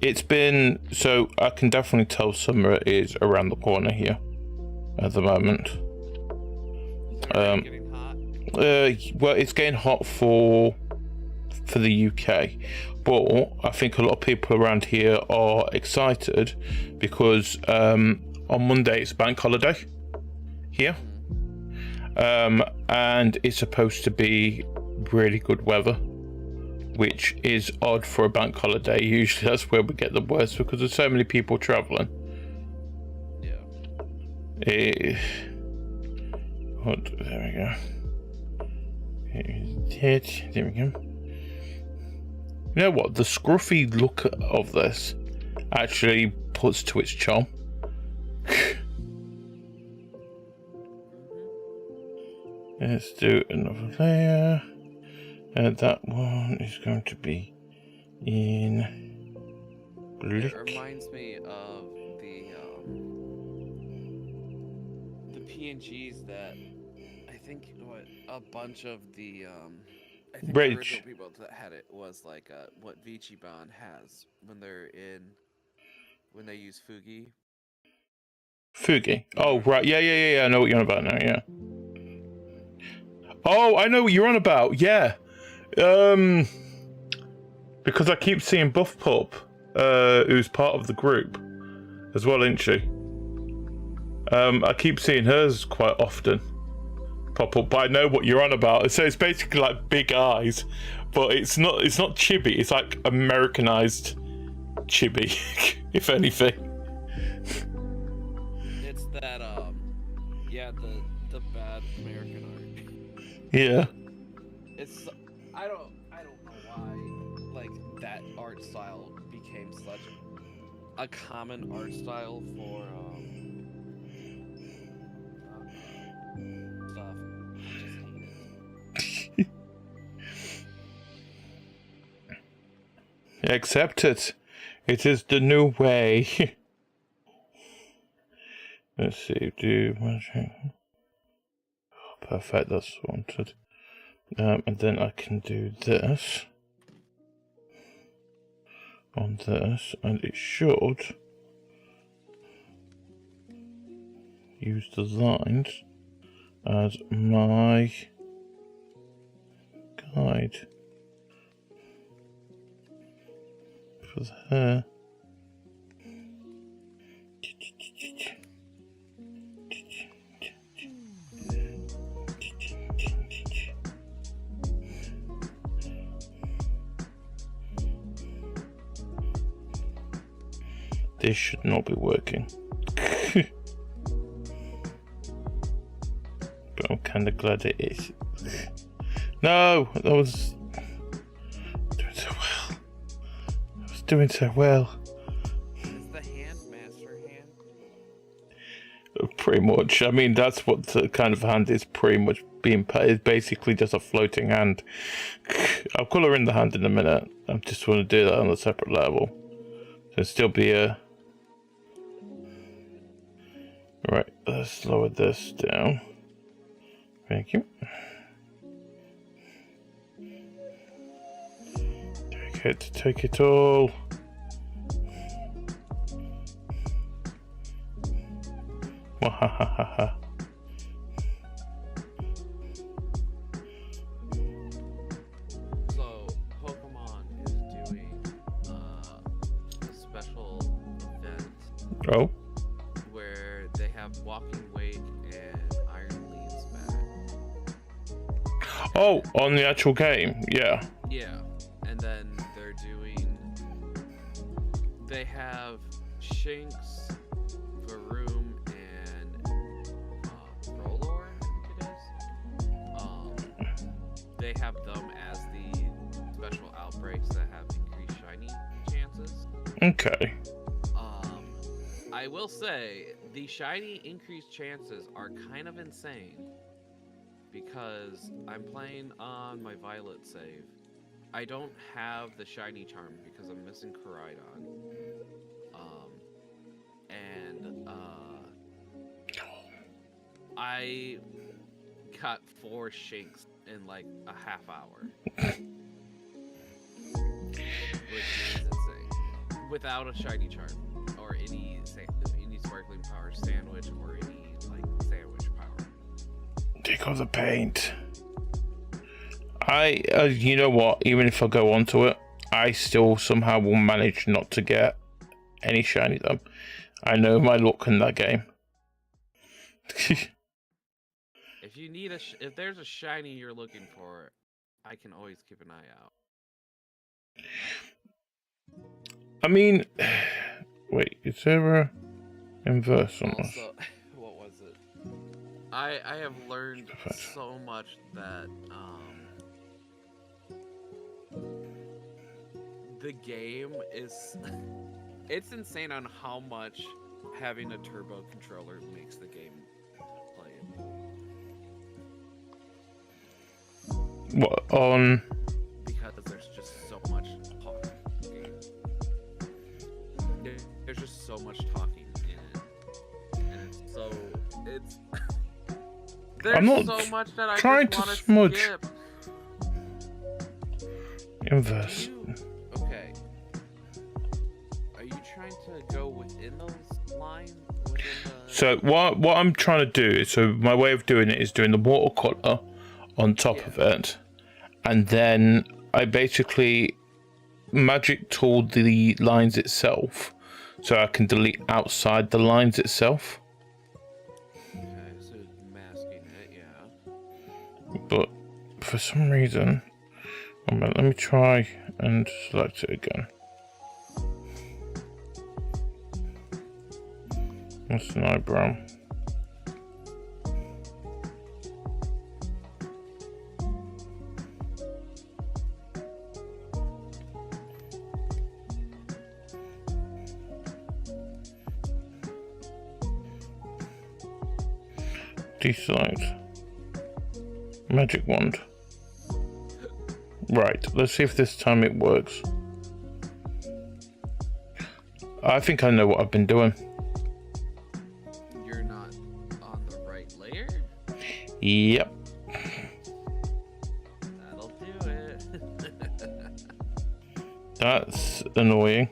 it's been, so I can definitely tell summer is around the corner here at the moment. Getting hot. Well, it's getting hot for the UK, but I think a lot of people around here are excited because on Monday it's bank holiday here, and it's supposed to be really good weather, which is odd for a bank holiday. Usually that's where we get the worst because there's so many people traveling. Yeah. There we go. There we go. You know what? The scruffy look of this actually puts to its charm. Let's do another layer. And that one is going to be in Blick. It reminds me of the PNGs that I think what a bunch of the I think the Bridge. original people that had it was like what Vtuber has when they use Fugi. Fugi. Oh, right. Yeah. I know what you're on about now, yeah. Oh, I know what you're on about, yeah. Because I keep seeing Buff Pup, who's part of the group as well, isn't she? I keep seeing hers quite often pop up, but I know what you're on about. So it's basically like big eyes, but it's not chibi, it's like Americanized chibi, if anything. It's that yeah, the bad American art. Yeah. It's I don't know why like that art style became such a common art style for stuff. I just hate it. Accept it. It is the new way. Let's see, perfect, that's wanted. And then I can do this on this, and it should use the lines as my guide for the hair. This should not be working. But I'm kind of glad it is. No, that was doing so well. I was doing so well. Is the hand master hand? Pretty much. I mean, that's what the kind of hand is pretty much being put. It's basically just a floating hand. I'll colour in the hand in a minute. I just want to do that on a separate level. So it'll still be a... Right, let's lower this down. Thank you. Take it all. Wahahaha. So Pokemon is doing a special event. Oh. Where they have Walking Wake and Iron Leads back. Oh, on the actual game, yeah. Yeah, and then they have Shinx, Varoom, and Rollor, I think it is. They have them as the special outbreaks that have increased shiny chances. Okay. I will say the shiny increased chances are kind of insane because I'm playing on my Violet save. I don't have the shiny charm because I'm missing Koraidon. I got 4 Shinx in like a half hour. Which is insane. Without a shiny charm or any sparkling power sandwich or any like sandwich power. Take off the paint. You know what? Even if I go onto it, I still somehow will manage not to get any shiny though. I know my luck in that game. If you need if there's a shiny you're looking for, I can always keep an eye out. I mean, wait, is there a inverse on this? Also, what was it? I have learned so much that the game is it's insane on how much having a turbo controller makes the game playable. What on? Because there's just so much talking. There's just so much talking in it, and it's There's I'm not so much that I trying just to want smudge. skip. Inverse. Okay. Are you trying to go within those lines? Within the... So what I'm trying to do is, so my way of doing it is doing the watercolor on top of it, and then I basically magic tool the lines itself, so I can delete outside the lines itself. Okay, so masking it, yeah. But for some reason, let me try and select it again. That's an eyebrow. Deselect. Magic wand. Right, let's see if this time it works. I think I know what I've been doing. You're not on the right layer? Yep. That'll do it. That's annoying.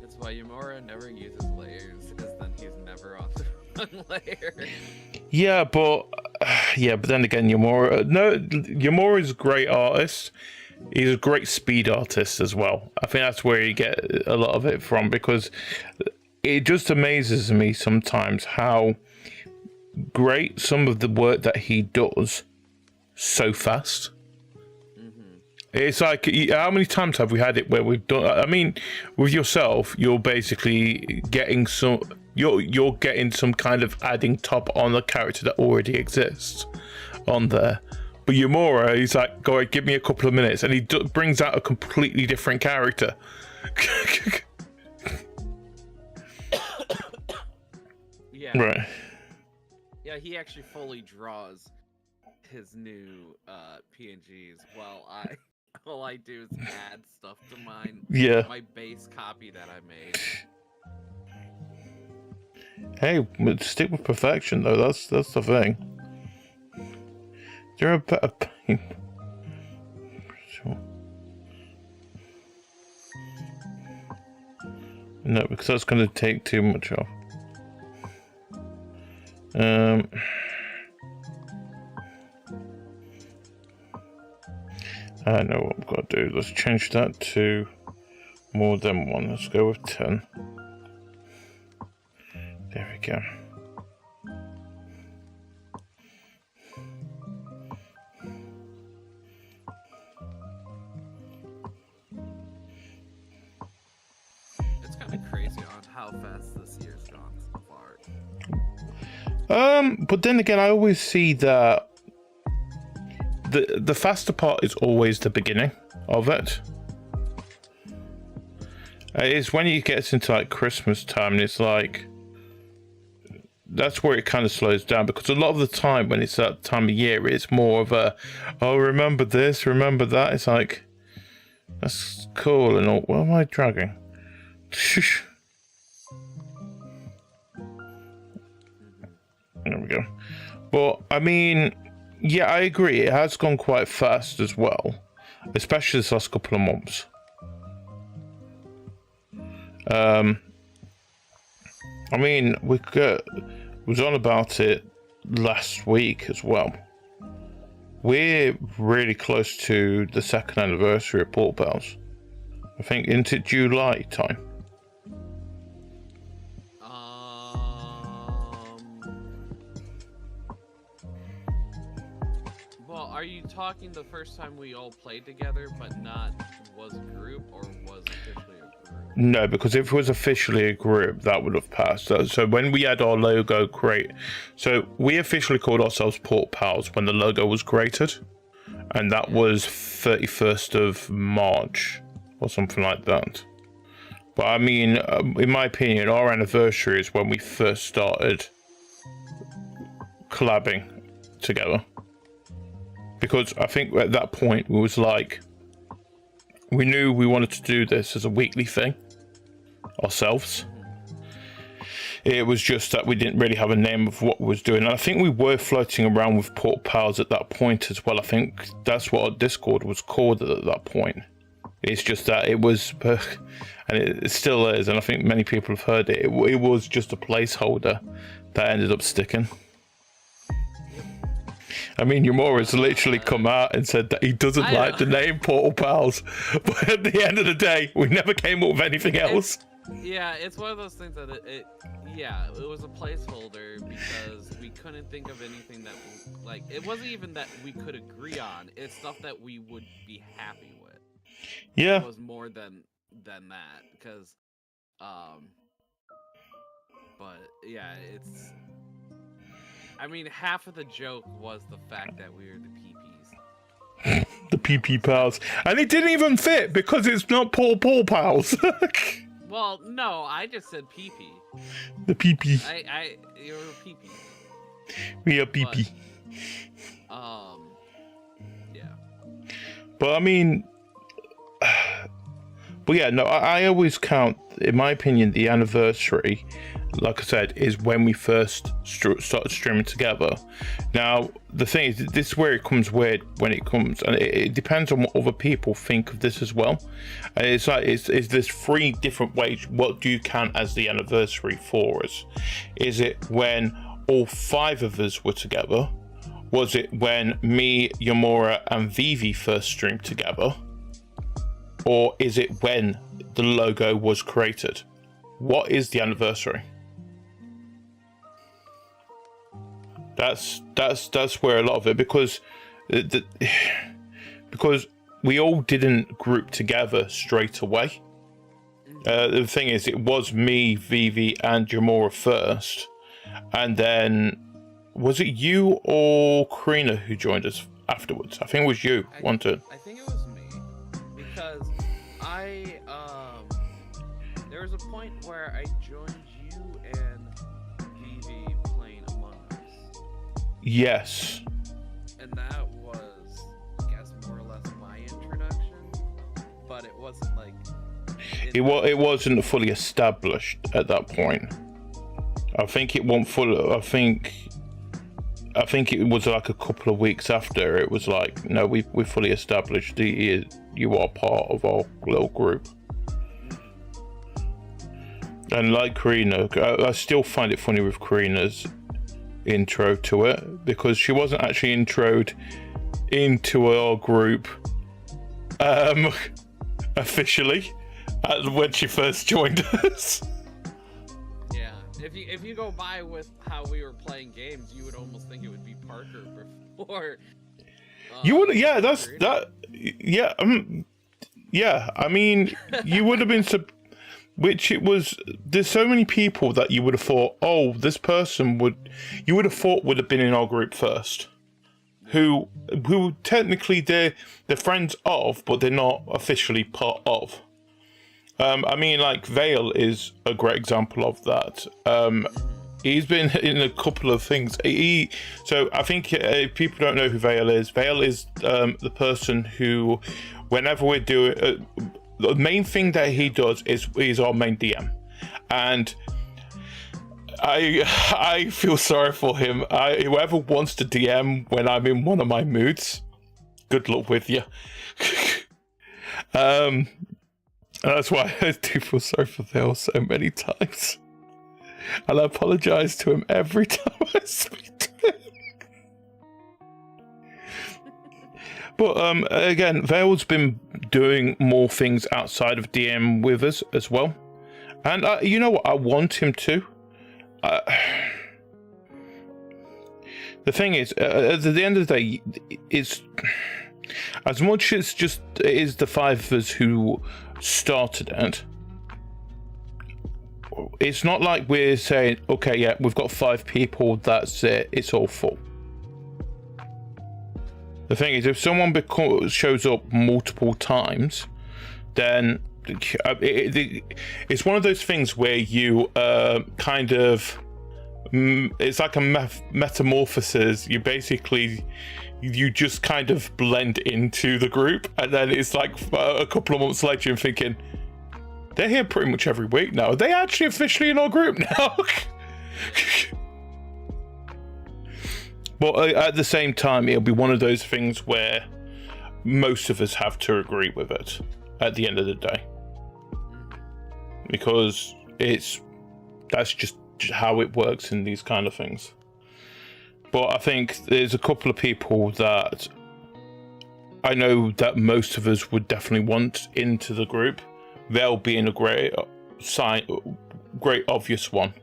That's why Yamura never uses layers, because then he's never on the wrong layer. Yeah, but then again, Yamura is a great artist. He's a great speed artist as well. I think that's where you get a lot of it from, because it just amazes me sometimes how great some of the work that he does so fast. It's like, how many times have we had it where we've done? I mean, with yourself, you're basically getting some. You're getting some kind of adding top on the character that already exists on there. But Yamura, he's like, go ahead, give me a couple of minutes, and he brings out a completely different character. Yeah. Right. Yeah, he actually fully draws his new PNGs while all I do is add stuff to mine. Yeah. My base copy that I made. Hey, stick with perfection though. That's the thing. Is there a better paint? Sure. No, because that's going to take too much off. I know what I've got to do. Let's change that to more than one. Let's go with 10. There we go. It's kind of crazy on how fast this year's gone so far. But then again, I always see that the faster part is always the beginning of it. It's when it gets into like Christmas time, and it's like that's where it kind of slows down, because a lot of the time when it's that time of year, it's more of a, oh, remember this, remember that. It's like, that's cool and all. What am I dragging? There we go. But I mean, yeah, I agree. It has gone quite fast as well, especially this last couple of months. I mean, was on about it last week as well. We're really close to the 2nd anniversary of Port Bells. I think into July time. Well, are you talking the first time we all played together, but not was a group, or was officially a group? No, because if it was officially a group, that would have passed. So when we had our logo so we officially called ourselves Port Pals when the logo was created, and that was 31st of March or something like that. But I mean, in my opinion, our anniversary is when we first started collabing together. Because I think at that point, it was like, we knew we wanted to do this as a weekly thing ourselves. It was just that we didn't really have a name of what we was doing. And I think we were floating around with Portal Pals at that point as well. I think that's what our Discord was called at that point. It's just that it was, and it still is, and I think many people have heard it. It was just a placeholder that ended up sticking. I mean, Yamura's literally come out and said that he doesn't like the name Portal Pals, but at the end of the day, we never came up with anything else. Yeah, it's one of those things that it was a placeholder because we couldn't think of anything that, like, it wasn't even that we could agree on. It's stuff that we would be happy with. Yeah. It was more than that, because, but yeah, it's, I mean, half of the joke was the fact that we were the PPs. The PP Pals. And it didn't even fit because it's not Portal Pals. Well, no, I just said PP. The PP. You're a PP. We are PP. Yeah. But I mean, but yeah, no, I always count, in my opinion, the anniversary, like I said, is when we first started streaming together. Now, the thing is, this is where it comes weird when it comes, and it depends on what other people think of this as well. And it's like, it's there's 3 different ways. What do you count as the anniversary for us? Is it when all 5 of us were together? Was it when me, Yamura, and Vivi first streamed together? Or is it when the logo was created? What is the anniversary? That's where a lot of it, because we all didn't group together straight away. The thing is, it was me, Vivi, and Yamura first, and then was it you or Karina who joined us afterwards? I think it was you. I think it was me, because there was a point where I joined you and Vivi playing Among Us. Yes. And that was, I guess, more or less my introduction, but it wasn't like... It wasn't fully established at that point. I think it wasn't full. I think it was like a couple of weeks after. It was like, no, we fully established you are part of our little group. And like Karina, I still find it funny with Karina's intro to it, because she wasn't actually introed into our group officially when she first joined us. Yeah, if you go by with how we were playing games, you would almost think it would be Parker before. You would, yeah, that's that, yeah, yeah. I mean, you would have been which it was. There's so many people that you would have thought, oh, this person you would have thought would have been in our group first, who technically they're friends of, but they're not officially part of. I mean, like, Vale is a great example of that. He's been in a couple of things. So I think if people don't know who Vale is the person who, whenever we're doing, the main thing that he does is he's our main DM. And I feel sorry for him. Whoever wants to DM when I'm in one of my moods, good luck with you. That's why I do feel sorry for Vale so many times. And I apologise to him every time I speak to him. But again, Vale's been doing more things outside of DM with us as well. And you know what? I want him to. The thing is, at the end of the day, it's as much as it is the 5 of us who started it. It's not like we're saying, okay, yeah, we've got 5 people, that's it, it's all full. The thing is, if someone shows up multiple times, then it's one of those things where you kind of, it's like a metamorphosis. You just kind of blend into the group, and then it's like a couple of months later you're thinking, they're here pretty much every week now. Are they actually officially in our group now? But at the same time, it'll be one of those things where most of us have to agree with it at the end of the day, because that's just how it works in these kind of things. But I think there's a couple of people that I know that most of us would definitely want into the group. They'll be in a great obvious one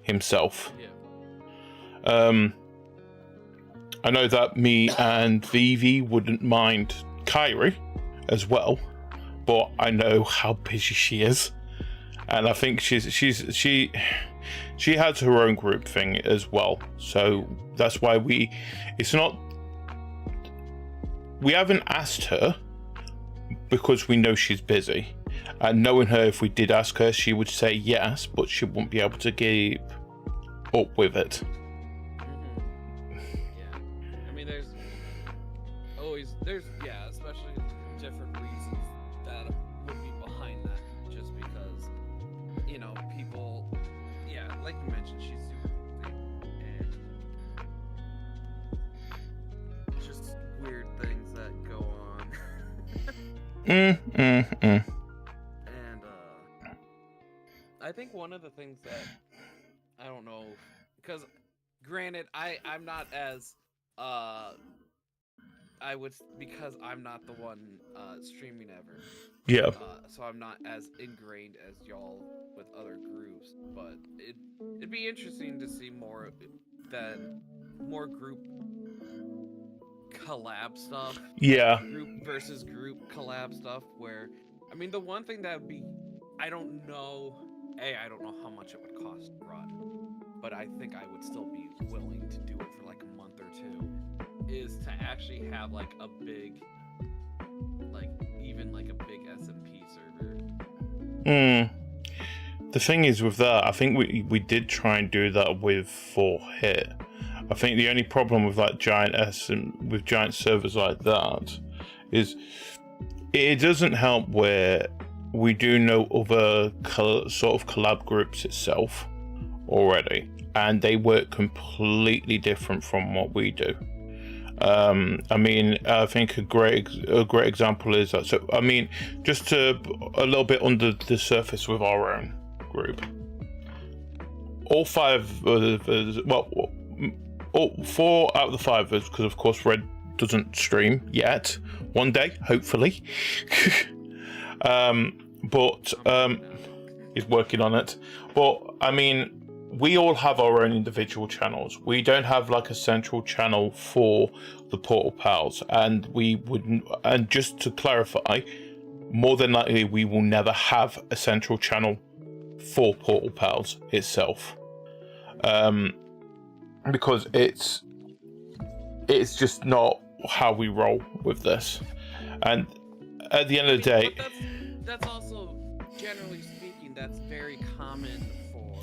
himself. Yeah. I know that me and Vivi wouldn't mind Kyrie as well, but I know how busy she is, and I think she has her own group thing as well. So that's why we haven't asked her, because we know she's busy, and knowing her, if we did ask her, she would say yes, but she wouldn't be able to keep up with it. Especially different reasons that would be behind that. Just because, people, like you mentioned, she's super busy, and just weird things that go on. And I think one of the things that I don't know, because granted, I'm not as because I'm not the one streaming ever. Yeah. So I'm not as ingrained as y'all with other groups, but it'd be interesting to see more group collab stuff. Yeah. Group versus group collab stuff, where, the one thing that would be, I don't know how much it would cost to run, but I think I would still be willing to do it for like a month or two, is to actually have like a big, even a big SMP server. The thing is with that, I think we did try and do that with 4-hit. I think the only problem with like giant servers like that is it doesn't help where we do know other sort of collab groups itself already, and they work completely different from what we do. I think a great example is that. So, just a little bit under the surface with our own group, all 5 of us, all 4 out of the 5 of us, because of course Red doesn't stream yet. One day, hopefully. But he's working on it. But we all have our own individual channels. We don't have like a central channel for the Portal Pals, and and just to clarify, more than likely we will never have a central channel for Portal Pals itself, because it's just not how we roll with this. And at the end of the day, but that's also, generally speaking, that's very common for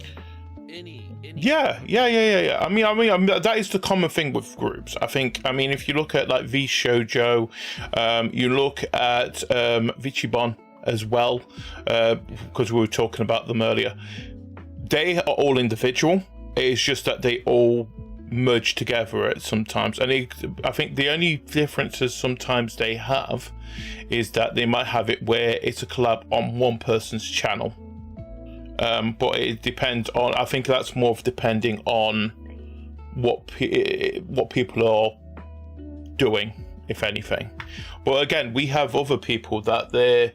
any. Yeah. That is the common thing with groups. I think. If you look at like V Shoujo, you look at Vichibon as well, because we were talking about them earlier. They are all individual. It's just that they all merge together at sometimes, and I think the only differences sometimes they have is that they might have it where it's a collab on one person's channel. But it depends on. I think that's more of depending on what people are doing, if anything. But again, we have other people that they're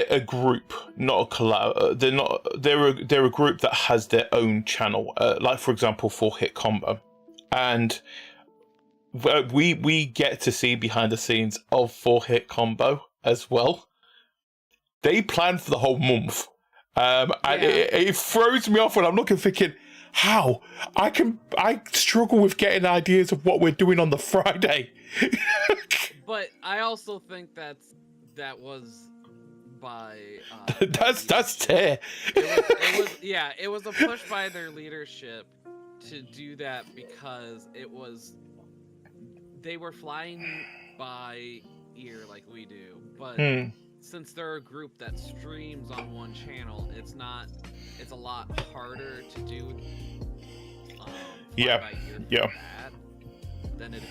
a group, not a collab. They're a group that has their own channel. Like for example, 4-hit combo, and we get to see behind the scenes of 4-hit combo as well. They plan for the whole month, and it throws me off when I'm looking, thinking, how I struggle with getting ideas of what we're doing on the Friday. But I also think that was by that's tear. It was a push by their leadership to do that, because they were flying by ear like we do, but since they're a group that streams on one channel, it's a lot harder to do Yeah, by ear for yeah. that than it is.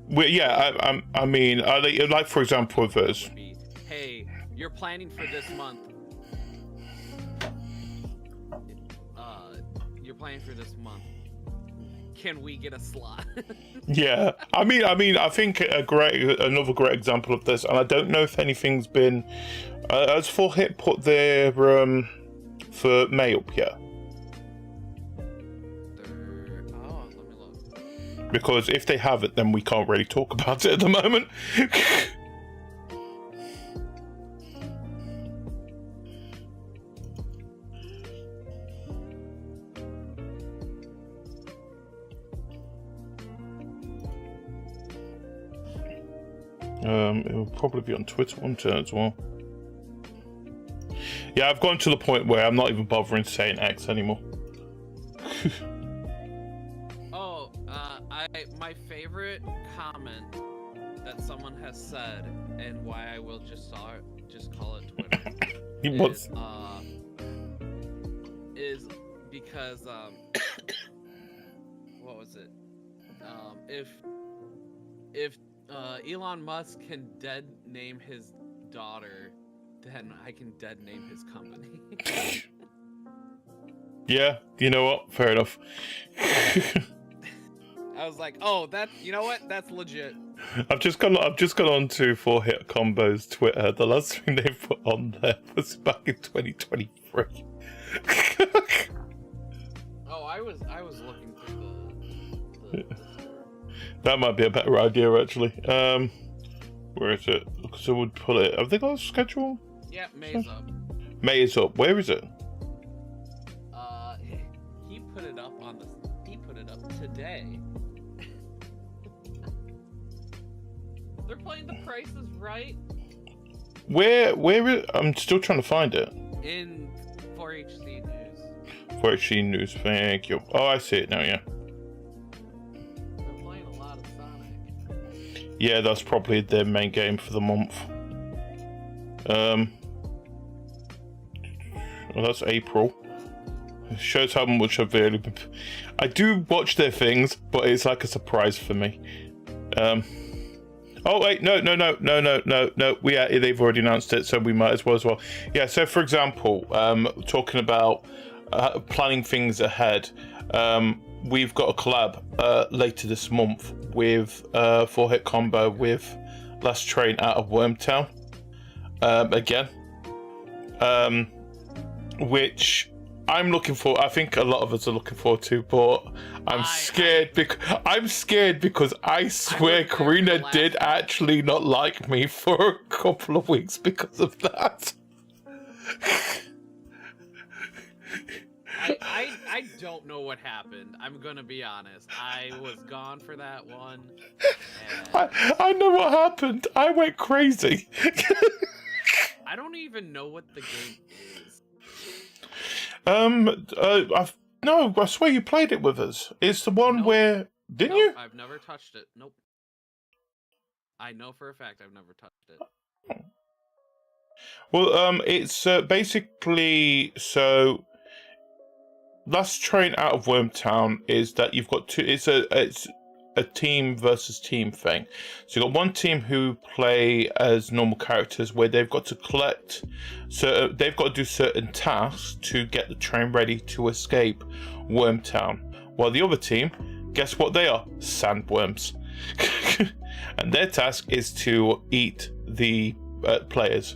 Well, yeah, I mean, are they, like, for example, with us? Would be, hey, you're planning for this month. You're planning for this month. Can we get a slot? Yeah, I mean, I think another great example of this, and I don't know if anything's been, has Full Hit put their for May up yet? Oh, let me look. Because if they haven't, then we can't really talk about it at the moment. It will probably be on Twitter one turn as well. Yeah, I've gone to the point where I'm not even bothering saying X anymore. Oh, my favorite comment that someone has said, and why I will just call it Twitter. Is because what was it? If Elon Musk can dead name his daughter, then I can dead name his company. Yeah, you know what? Fair enough. I was like, oh, you know what? That's legit. I've just gone on to 4-Hit Combo's Twitter. The last thing they put on there was back in 2023. Oh, I was looking through the That might be a better idea, actually. Where is it? So we'd pull it. Have they got a schedule? Yeah, May's up. May is up. Where is it? He put it up today. They're playing The Price is Right. Where is, I'm still trying to find it. In 4HC News. 4HC News, thank you. Oh, I see it now, yeah. They're playing a lot of Sonic. Yeah, that's probably their main game for the month. Well, that's April. It shows how much I've really been... I do watch their things, but it's like a surprise for me. Oh wait, no. Yeah, they've already announced it, so we might as well. Yeah, so for example, talking about planning things ahead, we've got a collab later this month with 4-Hit Combo with Last Train Out of Wormtown. Again. Which I'm looking for. I think a lot of us are looking forward to, but I'm scared because I swear Karina did actually not like me for a couple of weeks because of that. I don't know what happened. I'm gonna be honest. I was gone for that one. I know what happened. I went crazy. I don't even know what the game is. No, I swear you played it with us. It's the one where... Didn't you? I've never touched it. Nope. I know for a fact I've never touched it. Well, it's basically... So, Last Train Out of Wormtown is that you've got two... It's a team versus team thing. So you've got one team who play as normal characters where they've got to collect, so they've got to do certain tasks to get the train ready to escape Wormtown. While the other team, guess what they are? Sandworms. And their task is to eat the players.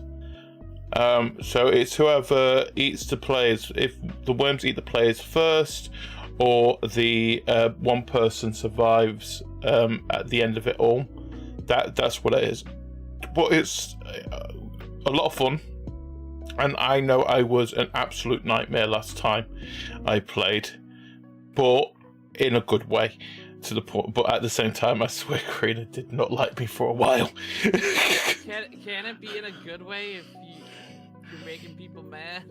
So it's whoever eats the players. If the worms eat the players first, or the one person survives at the end of it all. That's what it is. But it's a lot of fun. And I know I was an absolute nightmare last time I played. But in a good way. To the point. But at the same time, I swear Karina did not like me for a while. Can it be in a good way if you're making people mad?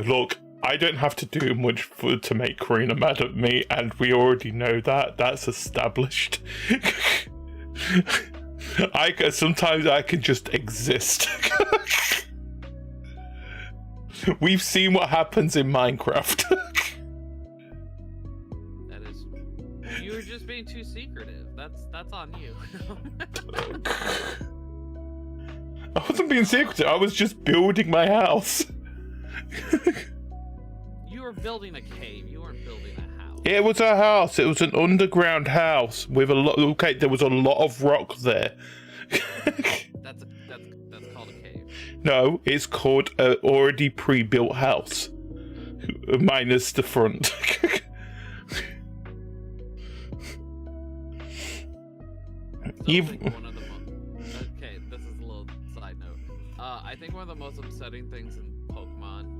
Look, I don't have to do much to make Karina mad at me, and we already know that. That's established. Sometimes I can just exist. We've seen what happens in Minecraft. That is. You were just being too secretive. That's on you. I wasn't being secretive. I was just building my house. You were building a cave. You weren't building a house. It was a house. It was an underground house with a lot. Okay, there was a lot of rock there. That's called a cave. No, it's called an already pre-built house, minus the front. Okay, this is a little side note. I think one of the most upsetting things in Pokemon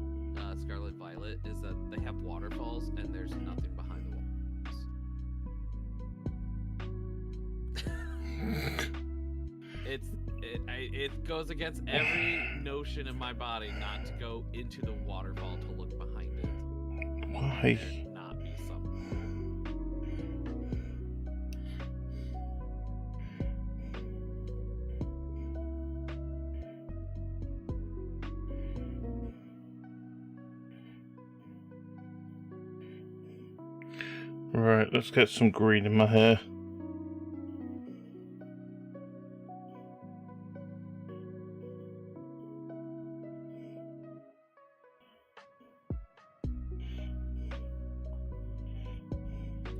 Scarlet Violet is that they have waterfalls and there's nothing behind the waterfalls. It goes against every notion in my body not to go into the waterfall to look behind it. Why? There not be something. Right, let's get some green in my hair.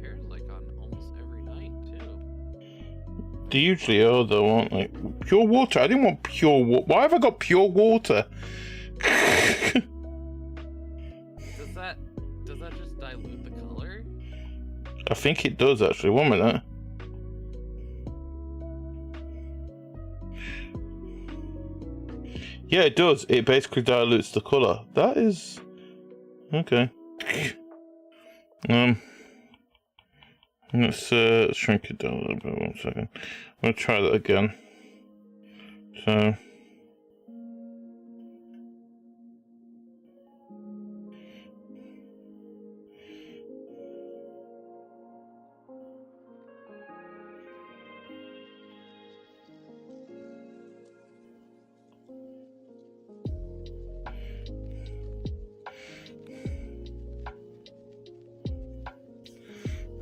Hair's like on almost every night too. They usually are though, aren't they? Pure water? I didn't want pure water. Why have I got pure water? Does that just dilute the color? I think it does actually. 1 minute. Yeah, it does. It basically dilutes the color. That is okay. Let's shrink it down a little bit. 1 second. I'm gonna try that again. So.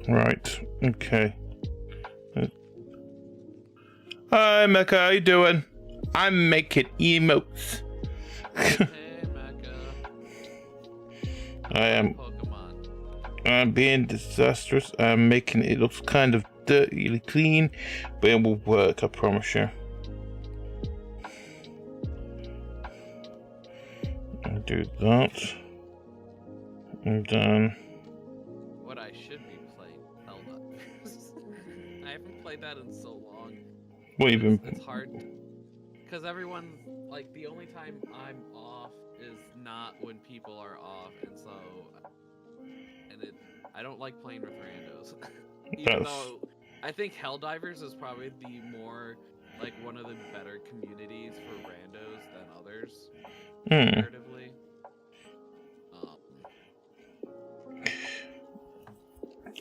Right, okay. Hi, Mecca, how you doing? I'm making emotes. Hey, Mecca. I am. Pokemon. I'm being disastrous. I'm making it look kind of dirty, clean, but it will work, I promise you. I'll do that. And then. What I should be playing, Helldivers. I haven't played that in so long. What have you been? It's hard because everyone's like the only time I'm off is not when people are off, and so I don't like playing with randos. Even though I think Helldivers is probably the more like one of the better communities for randos than others comparatively.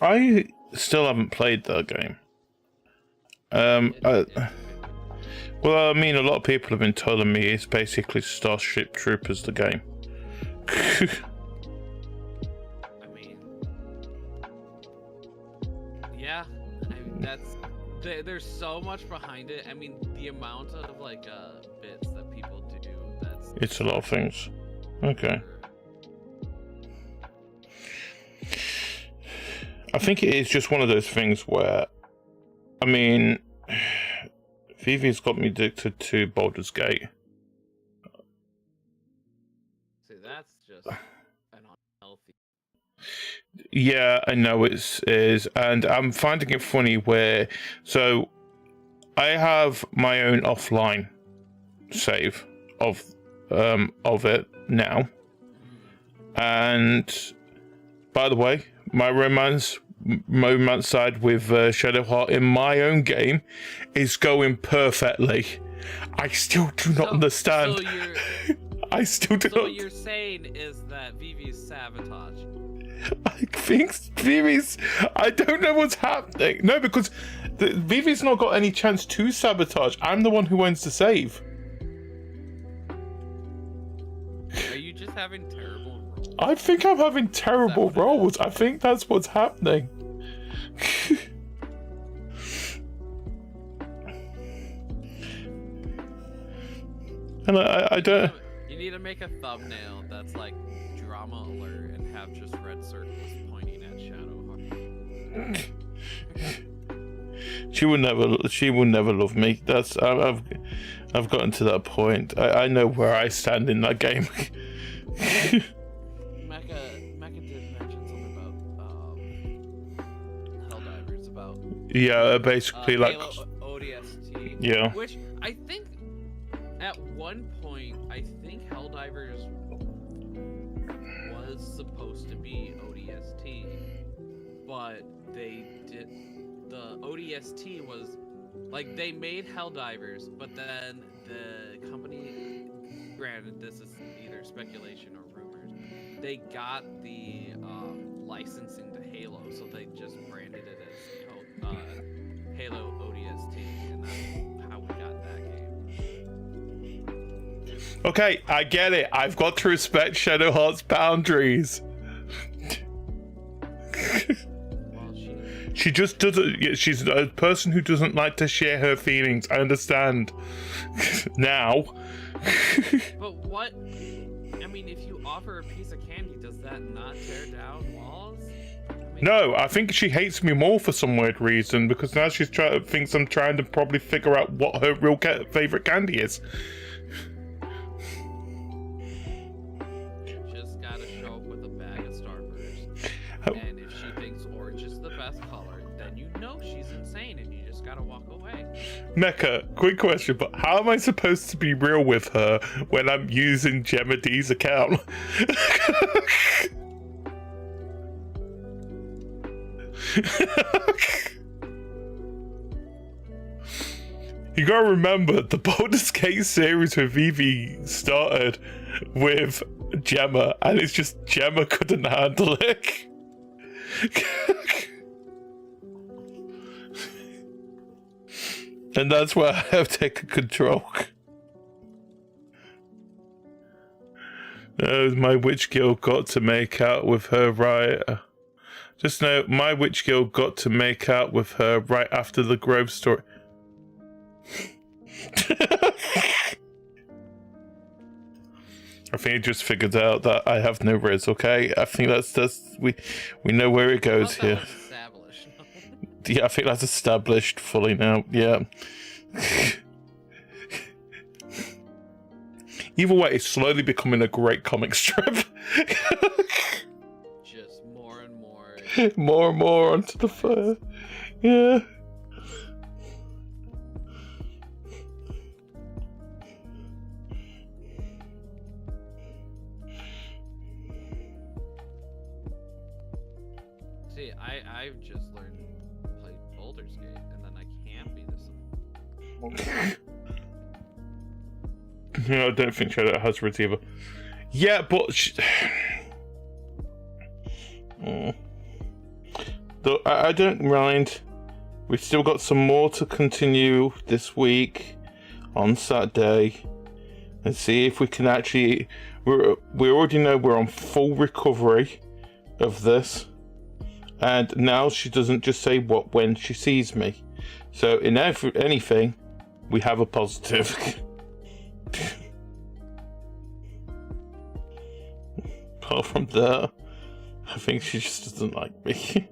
I still haven't played that game. Well, I mean, a lot of people have been telling me it's basically Starship Troopers, the game. I mean, yeah, there's so much behind it. I mean, the amount of like bits that people do, it's a lot of things. Okay. I think it is just one of those things where, I mean, Vivi's got me addicted to Baldur's Gate. See, that's just an unhealthy. Yeah, I know it is, and I'm finding it funny where, so I have my own offline save of it now, and by the way, my romance side with Shadowheart in my own game is going perfectly. I still do not understand. So I still do not. What you're saying is that Vivi's sabotage. I think Vivi's. I don't know what's happening. No, because Vivi's not got any chance to sabotage. I'm the one who owns the save. Are you just having terrible rolls? I think I'm having terrible rolls. I think that's what's happening. And I don't... You need to make a thumbnail that's like drama alert and have just red circles pointing at Shadowheart. She will never love me. That's I've gotten to that point. I know where I stand in that game. Mecca did mention something about Helldivers, about basically like Halo ODST. Yeah. Which I think at one point Helldivers was supposed to be ODST, but the ODST was like they made Helldivers, but then the company, granted this is either speculation or rumors, they got the licensing to Halo, so they just branded it as Halo ODST, and that's how we got that game. Okay, I get it. I've got to respect Shadowheart's boundaries. She just doesn't. She's a person who doesn't like to share her feelings. I understand. Now. But what? I mean, if you offer a piece of candy, does that not tear down walls? I mean, No, I think she hates me more for some weird reason, because now she thinks I'm trying to probably figure out what her real favorite candy is. Just gotta show up with a bag of Starburst, and if she thinks orange is the best color, then you know she's insane, and you just gotta walk away. Mecca, quick question, but how am I supposed to be real with her when I'm using Gemma D's account? You gotta remember, the Baldur's Gate series with Vivi started with Gemma, and it's just Gemma couldn't handle it. And that's where I have taken control. My witch guild got to make out with her right. Just know, my witch guild got to make out with her right after the Grove story. I think it just figured out that I have no riz. Okay, I think that's we know where it goes here. Yeah, I think that's established fully now. Yeah. Either way, it's slowly becoming a great comic strip. Just more and more. More and more onto the fire. Yeah. See, I've just learned to play Baldur's Gate, and then I can't be this. No, I don't think Shadow has Riz either. Yeah, but though I don't mind. We've still got some more to continue this week on Saturday, and see if we can actually. We already know we're on full recovery of this. And now she doesn't just say what when she sees me. So in anything, we have a positive. Apart from that, I think she just doesn't like me.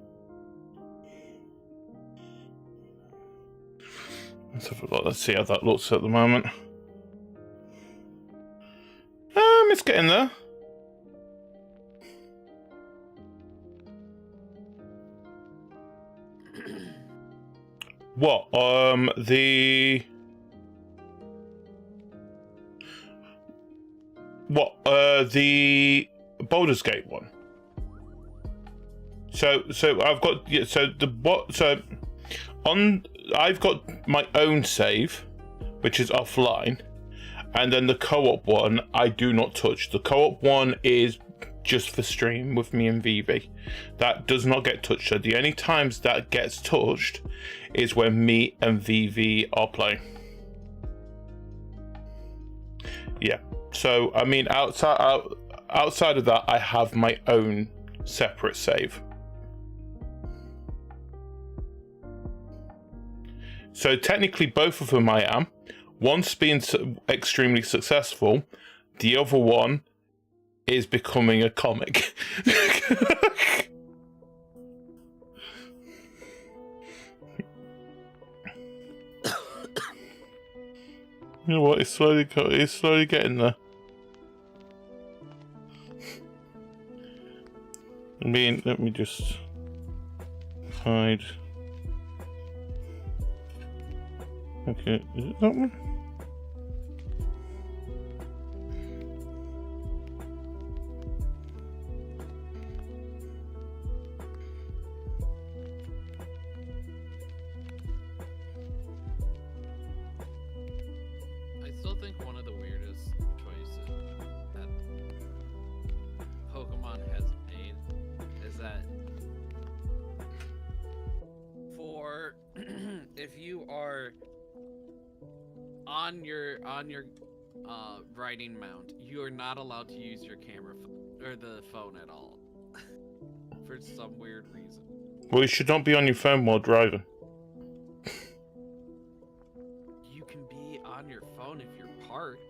Let's have a look. Let's see how that looks at the moment. It's getting there. What? The Baldur's Gate one. So I've got I've got my own save, which is offline, and then the co-op one I do not touch. The co-op one is just for stream with me and Vivi. That does not get touched. So the only times that gets touched is when me and Vivi are playing. Yeah. So I mean, outside of that, I have my own separate save. So technically, both of them I am. One's been extremely successful. The other one is becoming a comic. You know what? It's slowly getting there. I mean, let me just hide. Okay, is it that one? I still think one of the weirdest choices that Pokemon has made is that for if you are on your riding mount, you are not allowed to use your camera or the phone at all for some weird reason. Well, you should not be on your phone while driving. You can be on your phone if you're parked.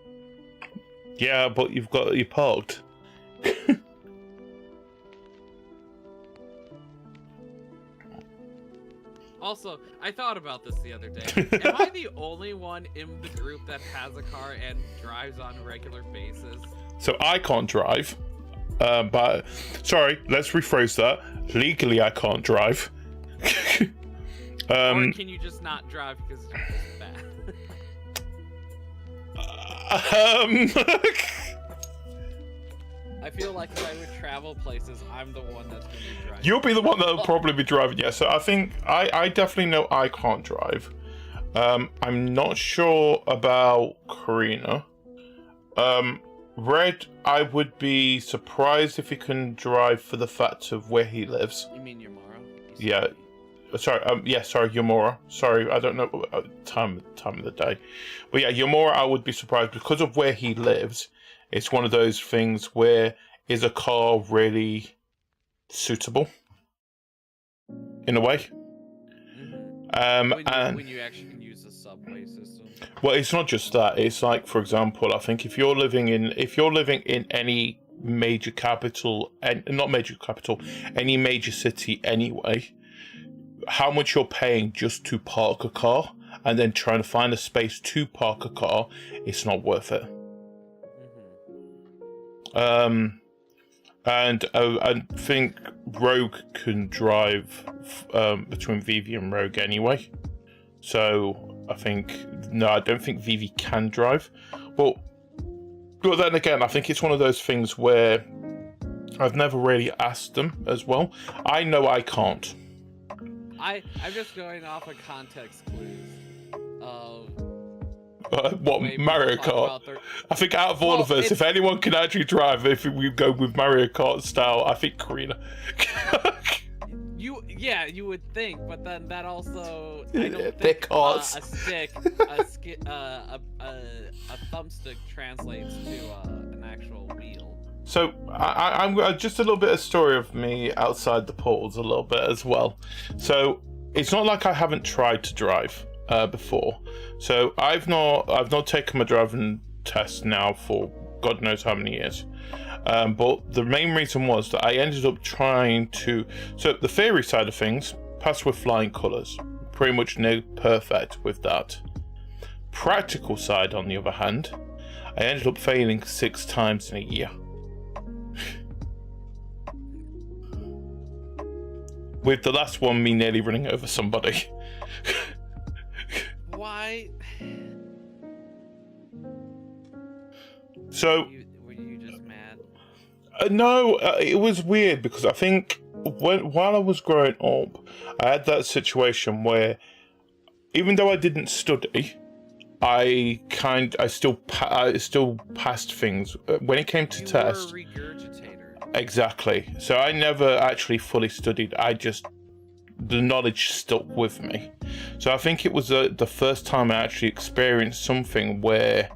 Yeah, but you're parked. Also, I thought about this the other day. Am I the only one in the group that has a car and drives on a regular basis? So I can't drive. But sorry, let's rephrase that. Legally, I can't drive. Or can you just not drive because you're just bad? I feel like if I would travel places, I'm the one that's going to be driving. You'll be the one that'll probably be driving, yeah. So I think I definitely know I can't drive. I'm not sure about Karina. Red, I would be surprised if he can drive for the fact of where he lives. You mean Yamara? Yeah. Sorry, sorry, Yamura. Sorry, I don't know time of the day. But yeah, Yamura, I would be surprised because of where he lives. It's one of those things where is a car really suitable in a way? Mm-hmm. When you actually can use the subway system. Well, it's not just that. It's like, for example, I think if you're living in any major capital, and not major capital, any major city anyway, how much you're paying just to park a car and then trying to find a space to park a car, it's not worth it. And I think Rogue can drive between Vivi and Rogue anyway. So I don't think Vivi can drive. But then again, I think it's one of those things where I've never really asked them as well. I know I can't. I'm just going off of context clues of what, Mario Kart? I think out of all of us, if anyone can actually drive, if we go with Mario Kart style, I think Karina. You would think, but then that also I don't think a thumbstick translates to an actual wheel. So I'm just a little bit of story of me outside the portals a little bit as well. So it's not like I haven't tried to drive before. So I've not taken my driving test now for God knows how many years. But the main reason was that I ended up trying to. So the theory side of things, pass with flying colours, pretty much near perfect with that. Practical side, on the other hand, I ended up failing 6 times in a year. With the last one, me nearly running over somebody. Why? So. Were you just mad? No, it was weird because I think while I was growing up, I had that situation where, even though I didn't study, I still passed things when it came to test. You were a regurgitator. Exactly. So I never actually fully studied. The knowledge stuck with me. So I think it was the first time I actually experienced something where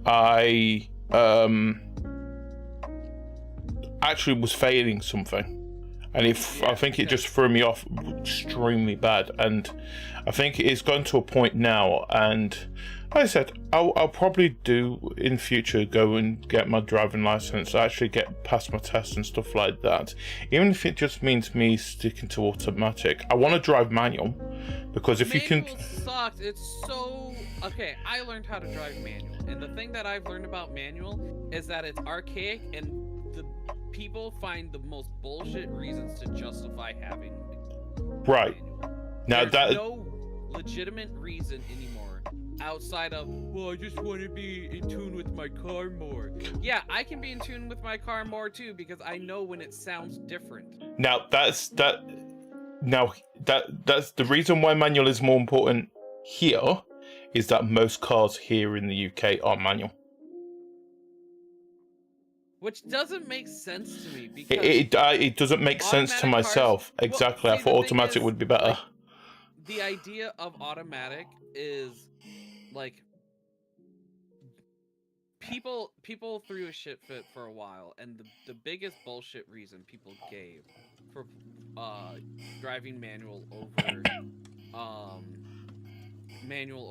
I actually was failing something. And I think it just threw me off extremely bad. And I think it's gone to a point now, and like I said, I'll probably do in future go and get my driving license, actually get past my tests and stuff like that. Even if it just means me sticking to automatic. I want to drive manual, because if you can... Manual sucks. It's so... Okay, I learned how to drive manual. And the thing that I've learned about manual is that it's archaic, and the people find the most bullshit reasons to justify having Right. manual. Now There's no legitimate reason anymore outside of, well, I just want to be in tune with my car more. Yeah, I can be in tune with my car more too, because I know when it sounds different. Now that's the reason why manual is more important here, is that most cars here in the UK are manual. Which doesn't make sense to me, because it doesn't make sense to myself. Cars, exactly. well, see, I thought automatic would be better. Like, the idea of automatic is like people threw a shit fit for a while, and the biggest bullshit reason people gave for driving manual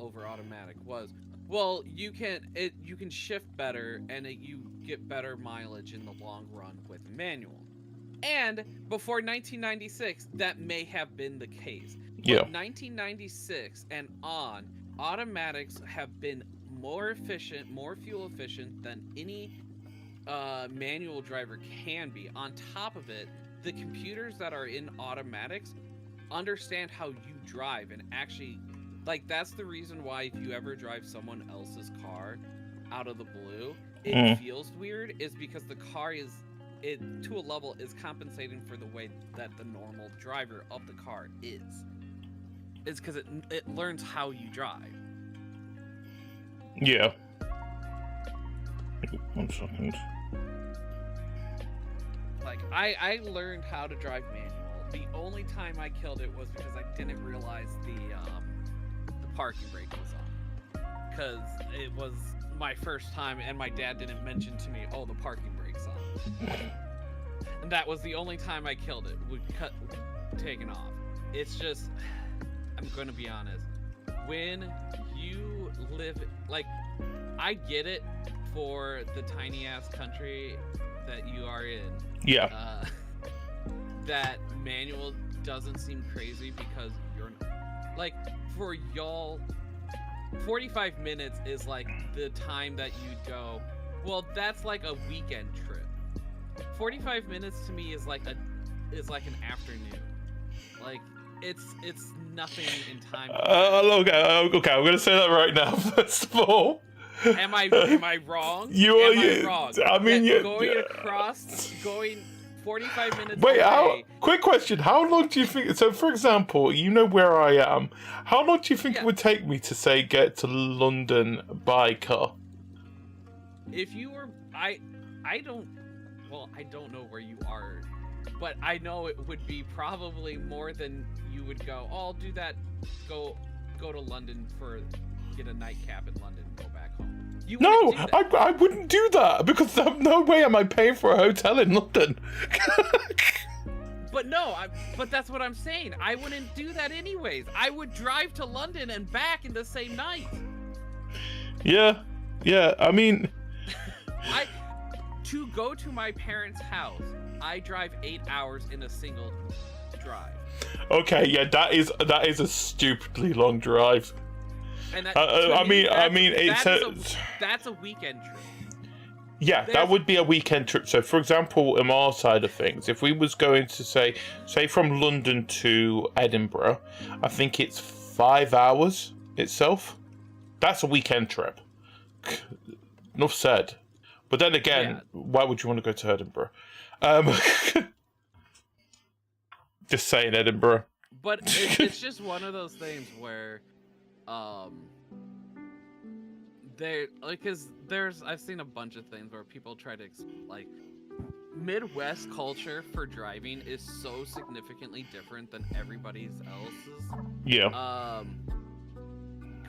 over automatic was, well, you can shift better, and you get better mileage in the long run with manual. And before 1996, that may have been the case. Yeah. But 1996 and on, automatics have been more efficient, more fuel efficient than any manual driver can be. On top of it, the computers that are in automatics understand how you drive, and actually, like, that's the reason why if you ever drive someone else's car out of the blue, it feels weird, is because the car is, it to a level is compensating for the way that the normal driver of the car is. It's because it learns how you drive. Yeah. 1 second. Like, I learned how to drive manual. The only time I killed it was because I didn't realize the parking brake was on. Because it was my first time, and my dad didn't mention to me, oh, the parking brake's on. And that was the only time I killed it, taken off. It's just, I'm gonna be honest, when you live, like, I get it for the tiny ass country that you are in. Yeah. That manual doesn't seem crazy because you're, like, for y'all, 45 minutes is like the time that you go, well, that's like a weekend trip. 45 minutes to me is like an afternoon. Like, it's nothing in time. Okay, I'm gonna say that right now. First of all, am I wrong? You are. Am I wrong? I mean, going 45 minutes Wait, away. Quick question. How long do you think... So, for example, you know where I am. How long do you think it would take me to, say, get to London by car? If you were... I don't know where you are, but I know it would be probably more than you would go, oh, I'll do that, go to London get a nightcap in London and go back home. No, I wouldn't do that, because no way am I paying for a hotel in London. But no, but that's what I'm saying. I wouldn't do that anyways. I would drive to London and back in the same night. Yeah, I mean... To go to my parents' house, I drive 8 hours in a single drive. Okay, yeah, that is a stupidly long drive. And that, that's a weekend trip. Yeah, that would be a weekend trip. So, for example, on our side of things, if we was going to say from London to Edinburgh, I think it's 5 hours itself. That's a weekend trip. Enough said. But then again, why would you want to go to Edinburgh? Just saying, Edinburgh. But it's just one of those things where, I've seen a bunch of things where people try to Midwest culture for driving is so significantly different than everybody else's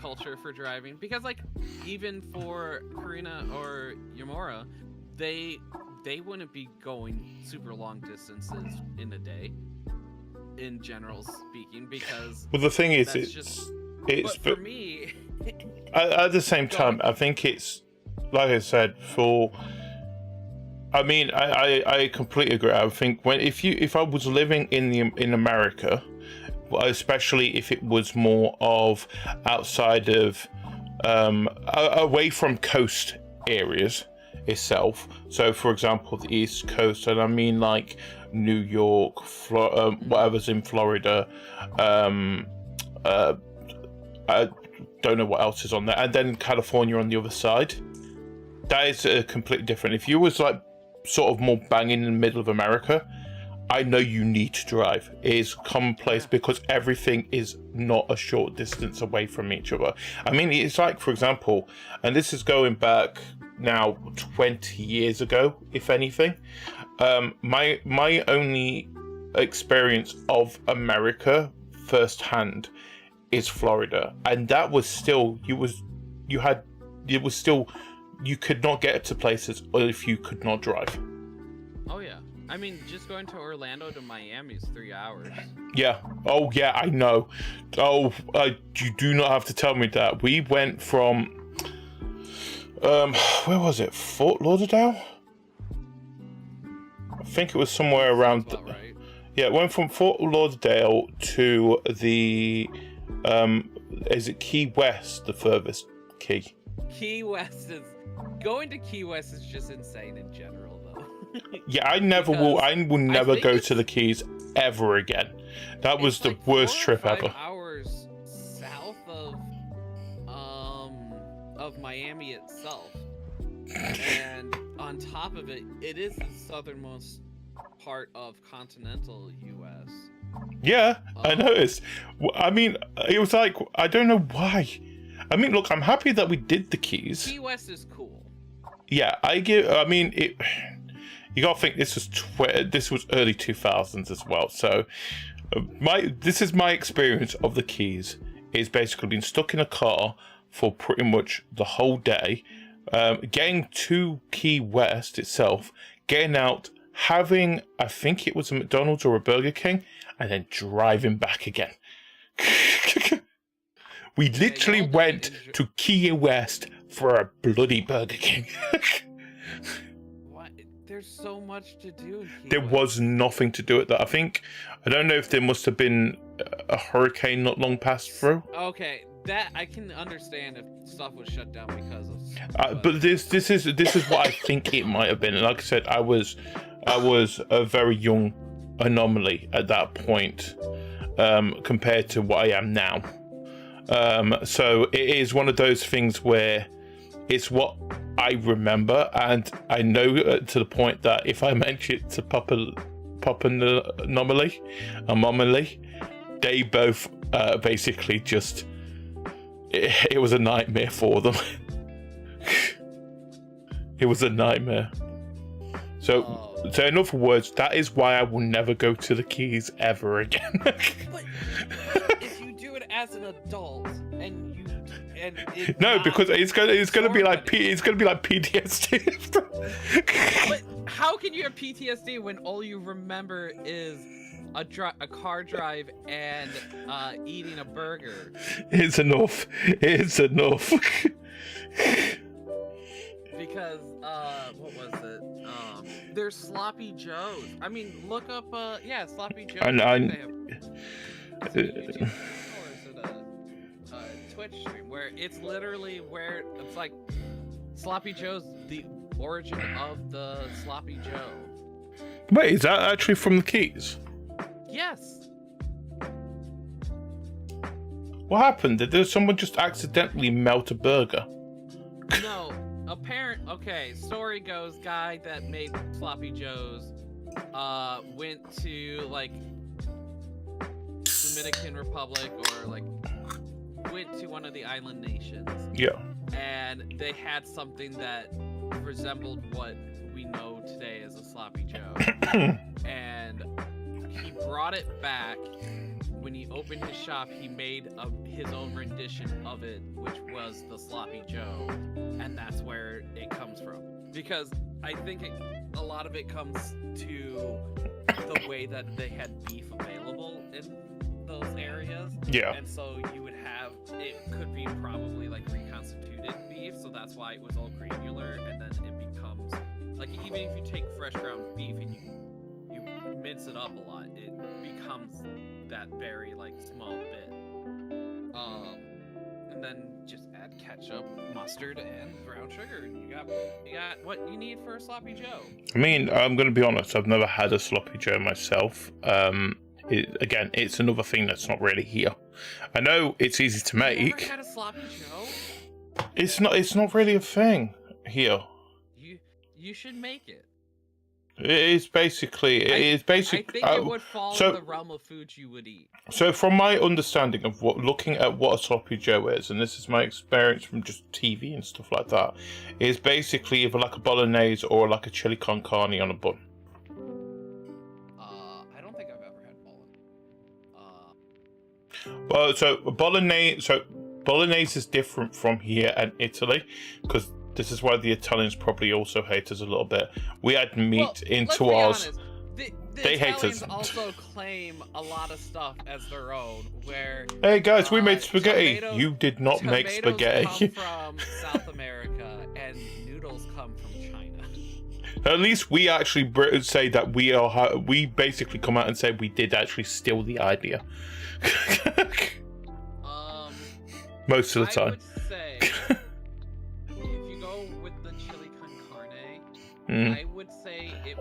culture for driving, because like even for Karina or Yamura, they wouldn't be going super long distances in a day, in general speaking, because Well, the thing is, but for me, at the same time, I think it's, like I said, I completely agree. I think if I was living in America, especially if it was more of outside of away from coast areas itself. So, for example, the East Coast, and I mean like New York, whatever's in Florida. I don't know what else is on there, and then California on the other side. That is completely different. If you was like sort of more bang in the middle of America, I know you need to drive. It is commonplace because everything is not a short distance away from each other. I mean, it's like, for example, and this is going back now 20 years ago, if anything. My only experience of America firsthand is Florida, and that was still you could not get to places if you could not drive. Oh yeah. I mean, just going to Orlando to Miami is 3 hours. Yeah. Oh, yeah, I know. Oh, you do not have to tell me that. We went from, where was it? Fort Lauderdale? I think it was somewhere around. Right. Yeah, it went from Fort Lauderdale to the, is it Key West, the furthest key? Going to Key West is just insane in general. Yeah, I will never go to the Keys ever again. That was the worst trip ever. 5 hours south of Miami itself, and on top of it, it is the southernmost part of continental U.S. Yeah, I noticed. I mean, it was like, I don't know why. I mean, look, I'm happy that we did the Keys. Key West is cool. Yeah, you gotta think this was early 2000s as well. So this is my experience of the Keys. Is basically being stuck in a car for pretty much the whole day, getting to Key West itself, getting out, having, I think it was a McDonald's or a Burger King, and then driving back again. We literally went to Key West for a bloody Burger King. There's so much to do. There was nothing to do at that. I don't know if there must have been a hurricane not long passed through. Okay, that I can understand if stuff was shut down because of. But this is what I think it might have been. And like I said, I was a very young anomaly at that point, compared to what I am now. So it is one of those things where it's what I remember, and I know to the point that if I mention it to Papa Anomaly, they both basically just it was a nightmare for them. It was a nightmare. So in other words, that is why I will never go to the Keys ever again. But if you do it as an adult because it's gonna be like PTSD. But how can you have PTSD when all you remember is a car drive and eating a burger? It's enough. Because what was it? There's Sloppy Joe's. I mean, look up Sloppy Joe's. Is it YouTube or is it a Twitch stream where it's literally where it's like Sloppy Joe's, the origin of the Sloppy Joe. Wait, is that actually from the Keys? Yes. What happened? Did someone just accidentally melt a burger? No. Okay, story goes, guy that made Sloppy Joe's went to like Dominican Republic or like went to one of the island nations. Yeah. And they had something that resembled what we know today as a sloppy Joe. And he brought it back. When he opened his shop, he made his own rendition of it, which was the sloppy Joe, and that's where it comes from. Because I think a lot of it comes to the way that they had beef available in those areas. Yeah. And so you would have, it could be probably like reconstituted beef, so that's why it was all granular, and then it becomes, like, even if you take fresh ground beef and you mince it up a lot, it becomes that very, like, small bit. And then just add ketchup, mustard, and brown sugar, and you got what you need for a sloppy Joe. I mean, I'm going to be honest, I've never had a sloppy Joe myself. Again, it's another thing that's not really here. I know it's easy to make. You ever had a sloppy Joe? It's not really a thing here. You should make it. It is basically. I think it would fall in the realm of foods you would eat. So, from my understanding of looking at what a sloppy Joe is, and this is my experience from just TV and stuff like that, is basically either like a bolognese or like a chili con carne on a bun. I don't think I've ever had bolognese. Well, so bolognese is different from here and Italy, because this is why the Italians probably also hate us a little bit. We add meat into ours. Honest, the they hate Italians us. also claim a lot of stuff as their own. Where hey guys, we made spaghetti. You did not make spaghetti. Come from South America, and noodles come from China. At least we actually say that we basically come out and say we did actually steal the idea. Most of the time. I would say, if you go with the chili con carne, I would say it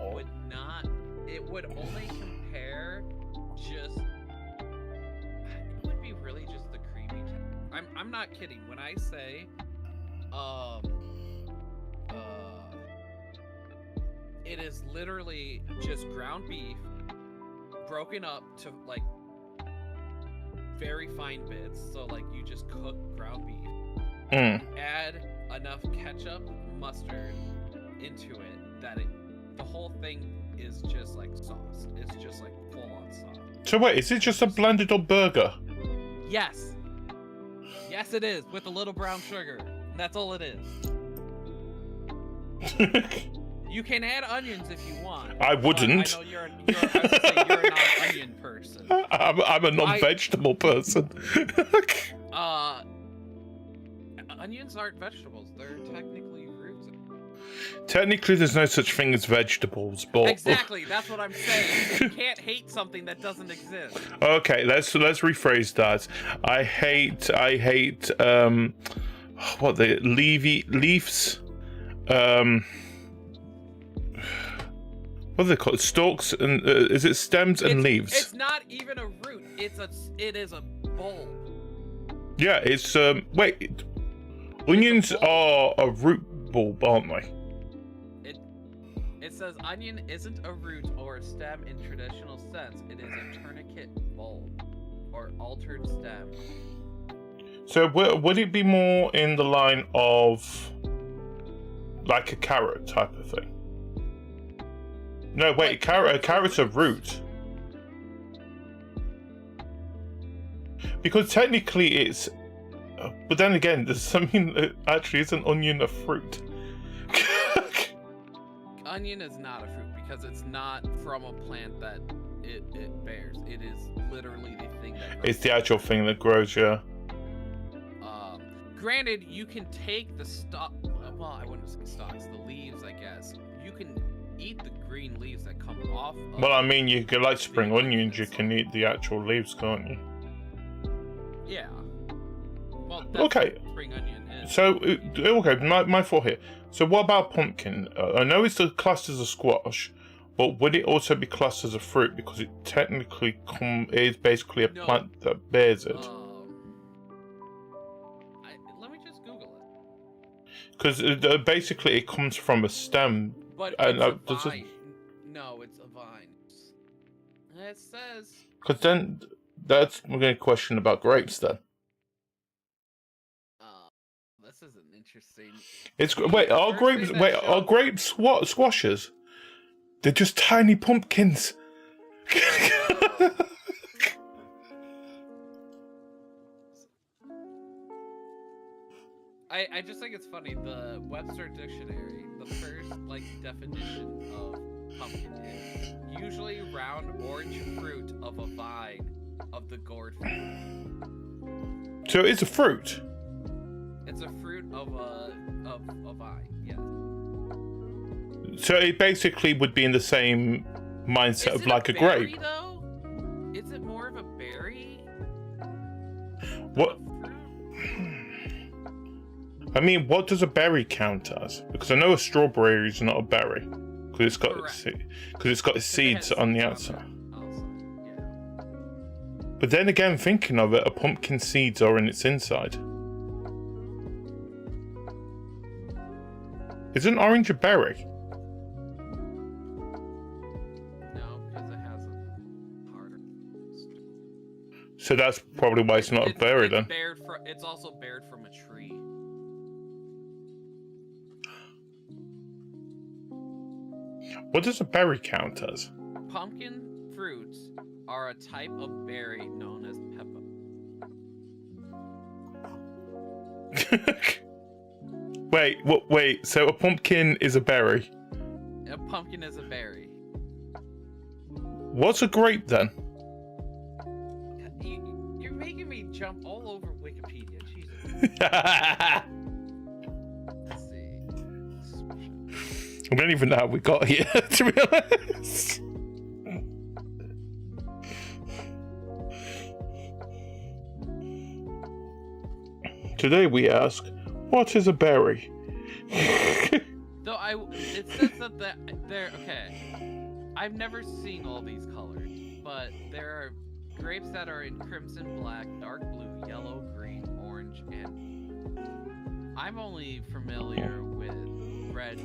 would only compare just, it would be really just the creamy I'm not kidding when I say, it is literally just ground beef broken up to, like, very fine bits, so like you just cook ground beef, add enough ketchup, mustard into it that the whole thing is just like sauce. It's just like full on sauce. So wait, is it just a blended up burger? Yes it is, with a little brown sugar. That's all it is. You can add onions if you want. I wouldn't. I know you're a non-onion person. I'm a non-vegetable person. Onions aren't vegetables. They're technically roots. Technically, there's no such thing as vegetables, but exactly, that's what I'm saying. You can't hate something that doesn't exist. Okay, let's rephrase that. I hate what the leaves. What are they called? Stalks and is it stems and leaves? It's not even a root. It is a bulb. Yeah, it's wait. Onions are a root bulb, aren't they? It says onion isn't a root or a stem in traditional sense. It is a tourniquet bulb or altered stem. So would it be more in the line of like a carrot type of thing? No, wait, a carrot's a root. Because technically it's... but then again, does something actually is an onion a fruit? Onion is not a fruit because it's not from a plant that it bears. It is literally the thing that grows. It's the actual thing that grows, yeah. Granted, you can take the stalk... well, I wouldn't say stalks, the leaves, I guess. You can eat the green leaves that come off of... Well, I mean, you could like spring onions, you can eat the actual leaves, can't you? Yeah. Well, that's okay. what spring onion is. So, okay, my thought here. So what about pumpkin? I know it's classed as a squash, but would it also be classed as a fruit? Because it technically is basically a plant that bears it. Let me just Google it. Because basically it comes from a stem. But it's a vine. No, it's a vine. It says... Because then, we're going to question about grapes then. Let's this isn't interesting. It's wait, are First thing grapes? that Wait, are shows- grapes squashers? They're just tiny pumpkins. I just think it's funny. The Webster Dictionary, the first like definition of pumpkin is usually round orange fruit of a vine of the gourd family. So it's a fruit. It's a fruit of a vine. Yeah. So it basically would be in the same mindset Is of it like a berry, grape. though? Is it more of a berry? What? A fruit? I mean, what does a berry count as? Because I know a strawberry is not a berry because it's got its seeds on the outside. Yeah. But then again, thinking of it, a pumpkin seeds are in its inside. Isn't orange a berry? No, because it has a harder. So that's probably why it's not a berry then. It's also bared from a tree. What does a berry count as? Pumpkin fruits are a type of berry known as peppa. Wait. So a pumpkin is a berry. A pumpkin is a berry. What's a grape then? You're making me jump all over Wikipedia. Jesus. Let's see. I don't even know how we got here, to be honest. Today we ask, what is a berry? Though it says that they're okay. I've never seen all these colors, but there are grapes that are in crimson, black, dark blue, yellow, green, orange, and I'm only familiar with red,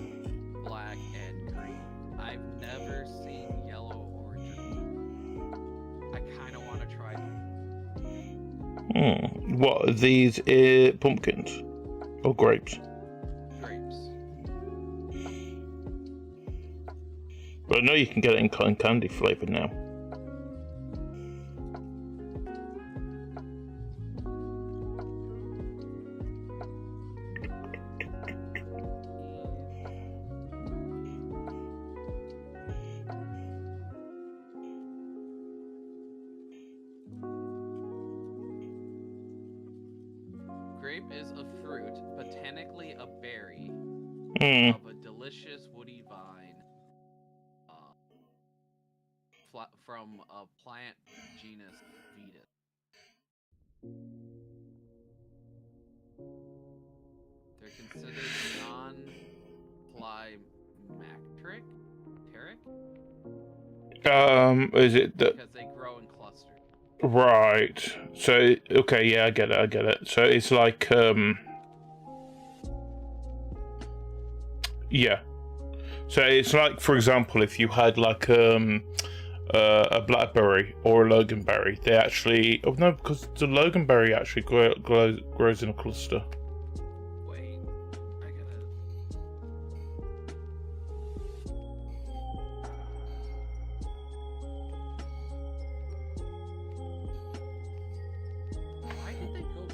black, and green. I've never seen yellow, orange, or blue. I kind of want to try them. What are these pumpkins or grapes? Grapes. But I know you can get it in cotton candy flavour now. Grape is a fruit, botanically a berry, of a delicious woody vine from a plant genus Vetus. They're considered non-climacteric, Is it that? because they grow in clusters. Right. So, okay, yeah, I get it. So it's like, yeah. So it's like, for example, if you had like a blackberry or a loganberry, they actually, oh no, because the loganberry actually grows in a cluster. Wait, I gotta. Why did they go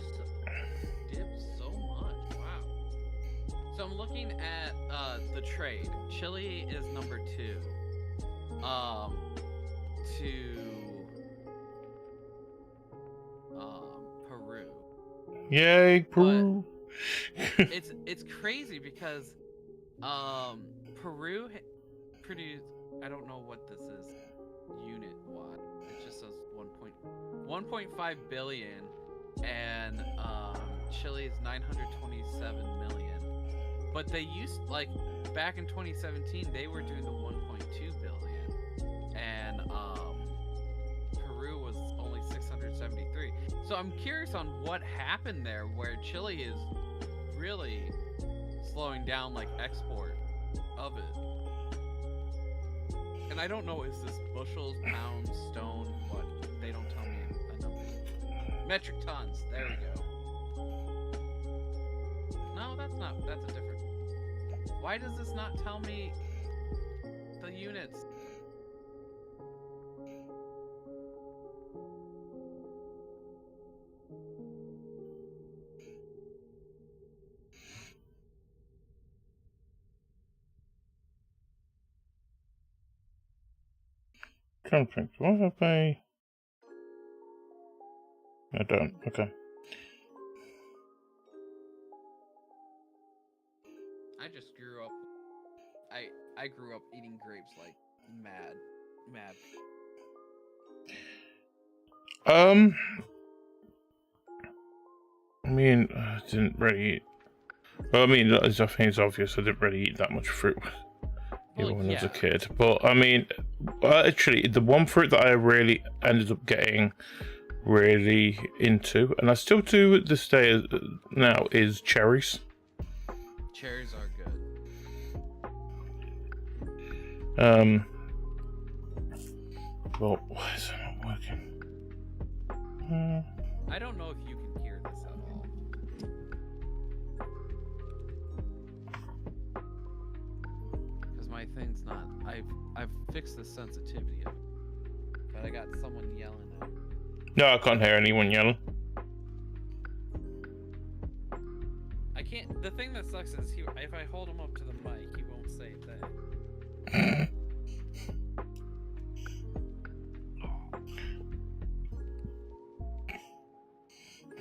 dip so much? Wow. So I'm looking at the trade. Chile is number 2. To Peru. Yay, Peru! It's crazy because Peru produced, I don't know what this is unit wise. It just says 1.5 billion, and Chile is 927 million. But they used, like, back in 2017 they were doing the 1.2 billion, and Peru was only 673. So I'm curious on what happened there, where Chile is really slowing down, like, export of it. And I don't know, is this bushels, pounds, stone, what? They don't tell me a number. Metric tons, there we go. not. That's a different. Why does this not tell me the units? Trying to think. What have I? I don't. Okay. I just grew up. I grew up eating grapes like mad. I mean, I didn't really eat. Well, I mean, I think it's obvious I didn't really eat that much fruit even when I was a kid. But I mean, actually, the one fruit that I really ended up getting really into, and I still do at this day now, is cherries. Cherries are good. Well, why is it not working? I don't know if you can hear this at all. Because my thing's not. I've fixed the sensitivity of it. But I got someone yelling at me. No, I can't hear anyone yelling. I can't. The thing that sucks is if I hold him up to the mic, he won't say a thing.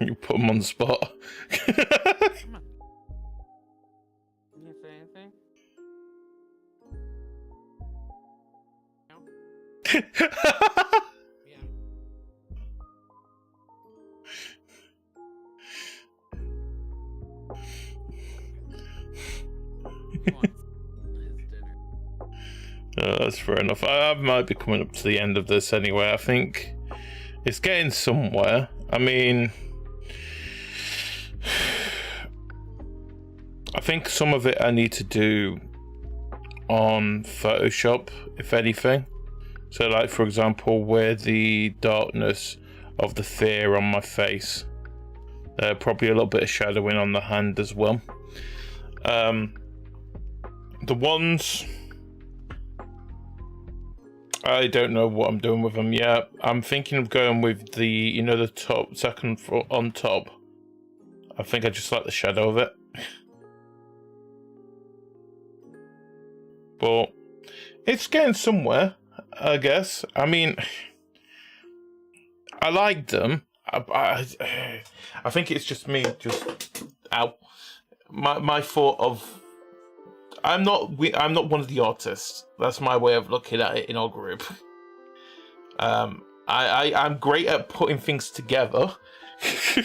You put him on the spot. Come on. Can you say anything? No? Yeah. He wants his dinner. That's fair enough. I might be coming up to the end of this anyway. I think it's getting somewhere. I mean, I think some of it I need to do on Photoshop, if anything. So, like, for example, where the darkness of the fear on my face. Probably a little bit of shadowing on the hand as well. The ones... I don't know what I'm doing with them yet. I'm thinking of going with the, you know, the top, second on top. I think I just like the shadow of it. But it's getting somewhere, I guess. I mean, I like them. I think it's just me, my thought of, I'm not one of the artists. That's my way of looking at it in our group. I'm great at putting things together. You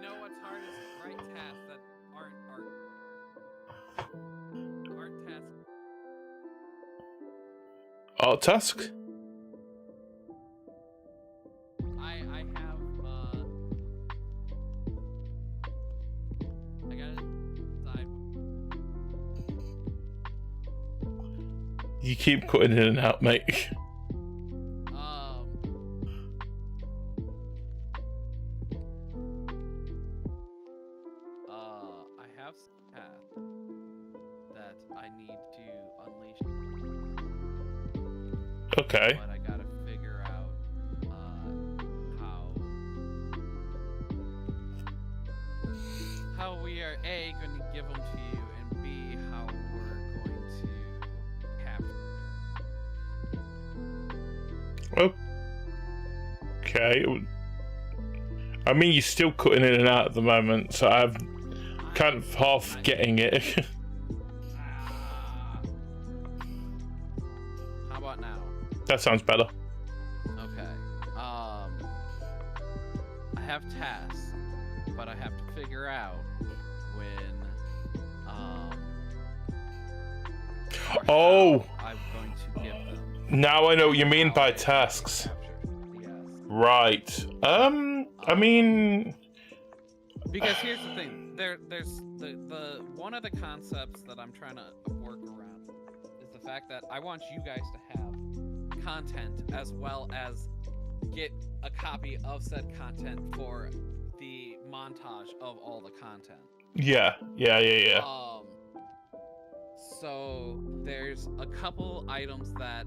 know what's hard is write tasks that aren't tasks. Art task? I have I gotta decide. You keep cutting in and out, mate. I have some tasks that I need to unleash. Okay. But I gotta figure out how we are A, going to give them to you, and B, how we're going to capture. Okay. I mean, you're still cutting in and out at the moment, so I'm kind of half getting it. How about now? That sounds better. Okay. I have tasks, but I have to figure out when Oh! I'm going to give them. Now I know what you mean by tasks. Yes. Right. I mean, Because here's the thing, there's the one of the concepts that I'm trying to work around is the fact that I want you guys to have content as well as get a copy of said content for the montage of all the content. Yeah. So there's a couple items that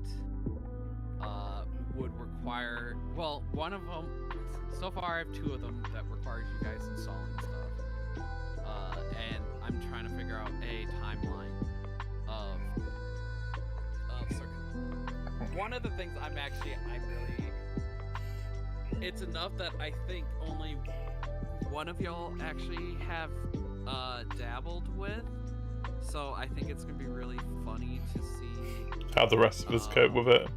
would require. Well, one of them. So far, I have 2 of them that requires you guys installing stuff. And I'm trying to figure out a timeline of certain. One of the things I'm really. It's enough that I think only one of y'all actually have dabbled with. So I think it's gonna be really funny to see how the rest of us cope with it.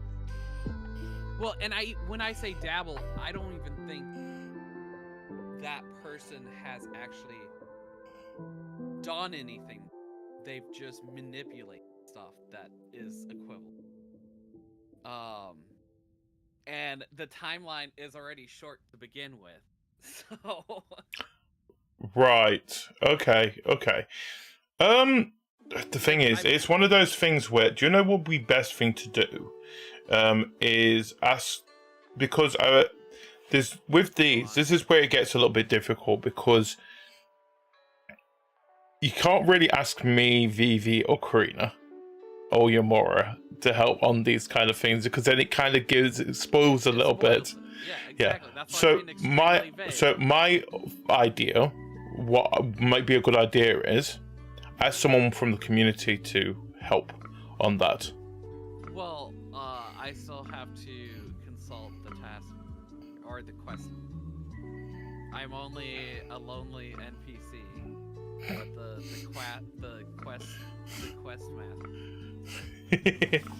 Well, and when I say dabble, I don't even think that person has actually done anything. They've just manipulated stuff that is equivalent. And the timeline is already short to begin with. So Right. Okay. The thing is, it's one of those things where, do you know what would be best thing to do? Is ask, because this is where it gets a little bit difficult, because you can't really ask me, Vivi, or Karina, or Yamura to help on these kind of things, because then it kind of spoils a little bit. Yeah, exactly. Yeah. So my idea, what might be a good idea is ask someone from the community to help on that. Well, I still have to consult the task or the quest. I'm only a lonely NPC, but the quest master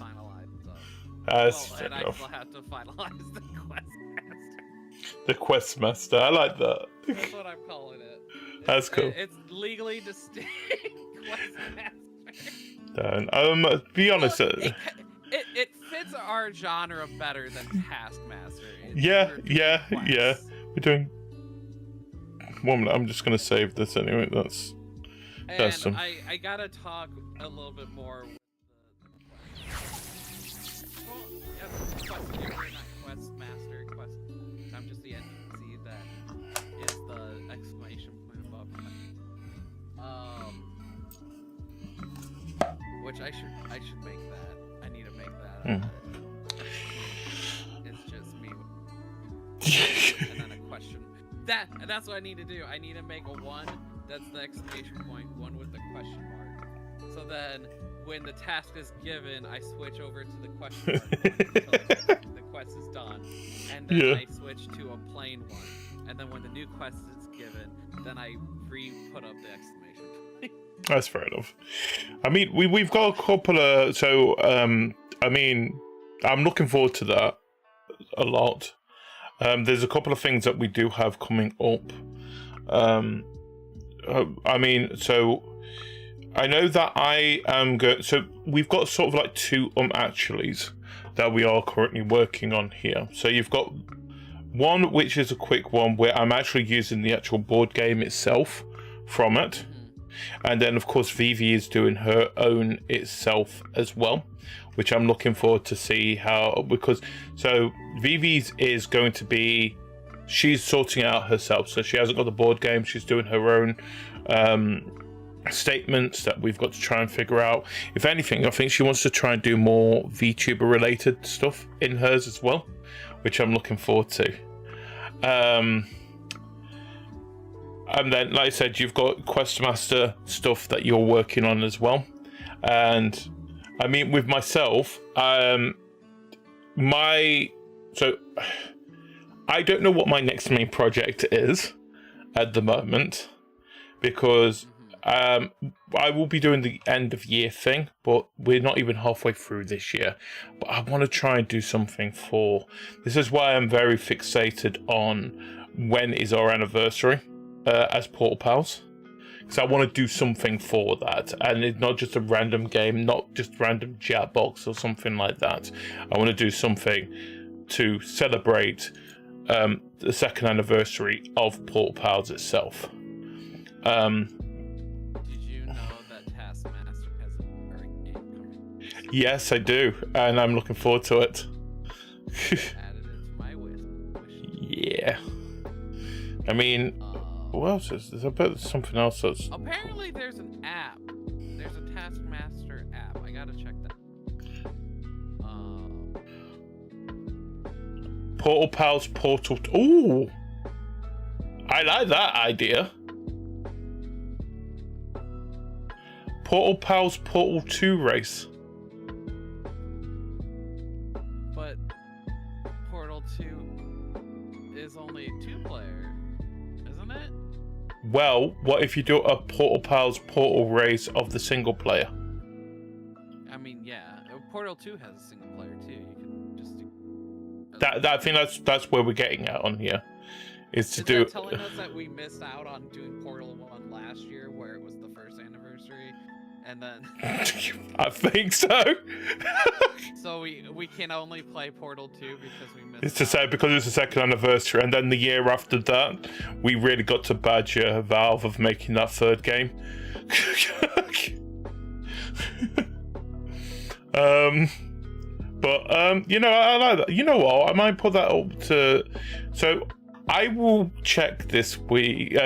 finalized. And I still have to finalize the quest master. The quest master, I like that. That's what I'm calling it. That's cool. It's legally distinct quest master. Be honest. Well, it fits our genre better than Taskmaster. Yeah. We're doing. 1 minute. I'm just gonna save this anyway. That's some. I gotta talk a little bit more with the quest giver, not quest master. I'm just the NPC that is the exclamation point above. Which I should make that. I need to make that. It's just me. And then a question. That's what I need to do. I need to make a 1 that's the exclamation point, 1 with the question mark. So then when the task is given, I switch over to the question mark until the quest is done. And then I switch to a plain 1. And then when the new quest is given, then I put up the exclamation point. That's fair enough. I mean, we've got a couple of... So, I mean, I'm looking forward to that a lot. There's a couple of things that we do have coming up. I mean, so I know that I am good. So we've got sort of like 2 actuallys that we are currently working on here. So you've got one which is a quick one where I'm actually using the actual board game itself from it. And then of course Vivi is doing her own itself as well, which I'm looking forward to see how, because so Vivi's is going to be, she's sorting it out herself, so she hasn't got the board game, she's doing her own statements that we've got to try and figure out. If anything, I think she wants to try and do more VTuber related stuff in hers as well, which I'm looking forward to. And then, like I said, you've got Questmaster stuff that you're working on as well. And I mean, with myself, so I don't know what my next main project is at the moment, because I will be doing the end of year thing, but we're not even halfway through this year. But I want to try and do something for, this is why I'm very fixated on when is our anniversary as Portal Pals, because I want to do something for that, and it's not just a random game, not just random chat box or something like that. I want to do something to celebrate the 2nd anniversary of Portal Pals itself. Did you know that Taskmaster has a recurring game coming? Yes, I do, and I'm looking forward to it. Added it to my wish. Yeah. I mean, What else is there's a bit something else that's Apparently, there's an app. There's a Taskmaster app. I gotta check that. Portal Pals Portal. Ooh, I like that idea. Portal Pals Portal 2 race. But Portal 2 is only 2-player, isn't it? Well, what if you do a Portal Pals Portal race of the single player? I mean, yeah. Portal 2 has a single player too. You can just do. That I think that's where we're getting at on here, is to do. That telling us that we missed out on doing Portal 1 last year, where it was the first anniversary, and then. I think so. So we can only play Portal 2 because we missed. It's to say because it's the second anniversary, and then the year after that, we really got to badger Valve of making that third game. But you know, I like that. You know what? I might put that up to. So I will check this week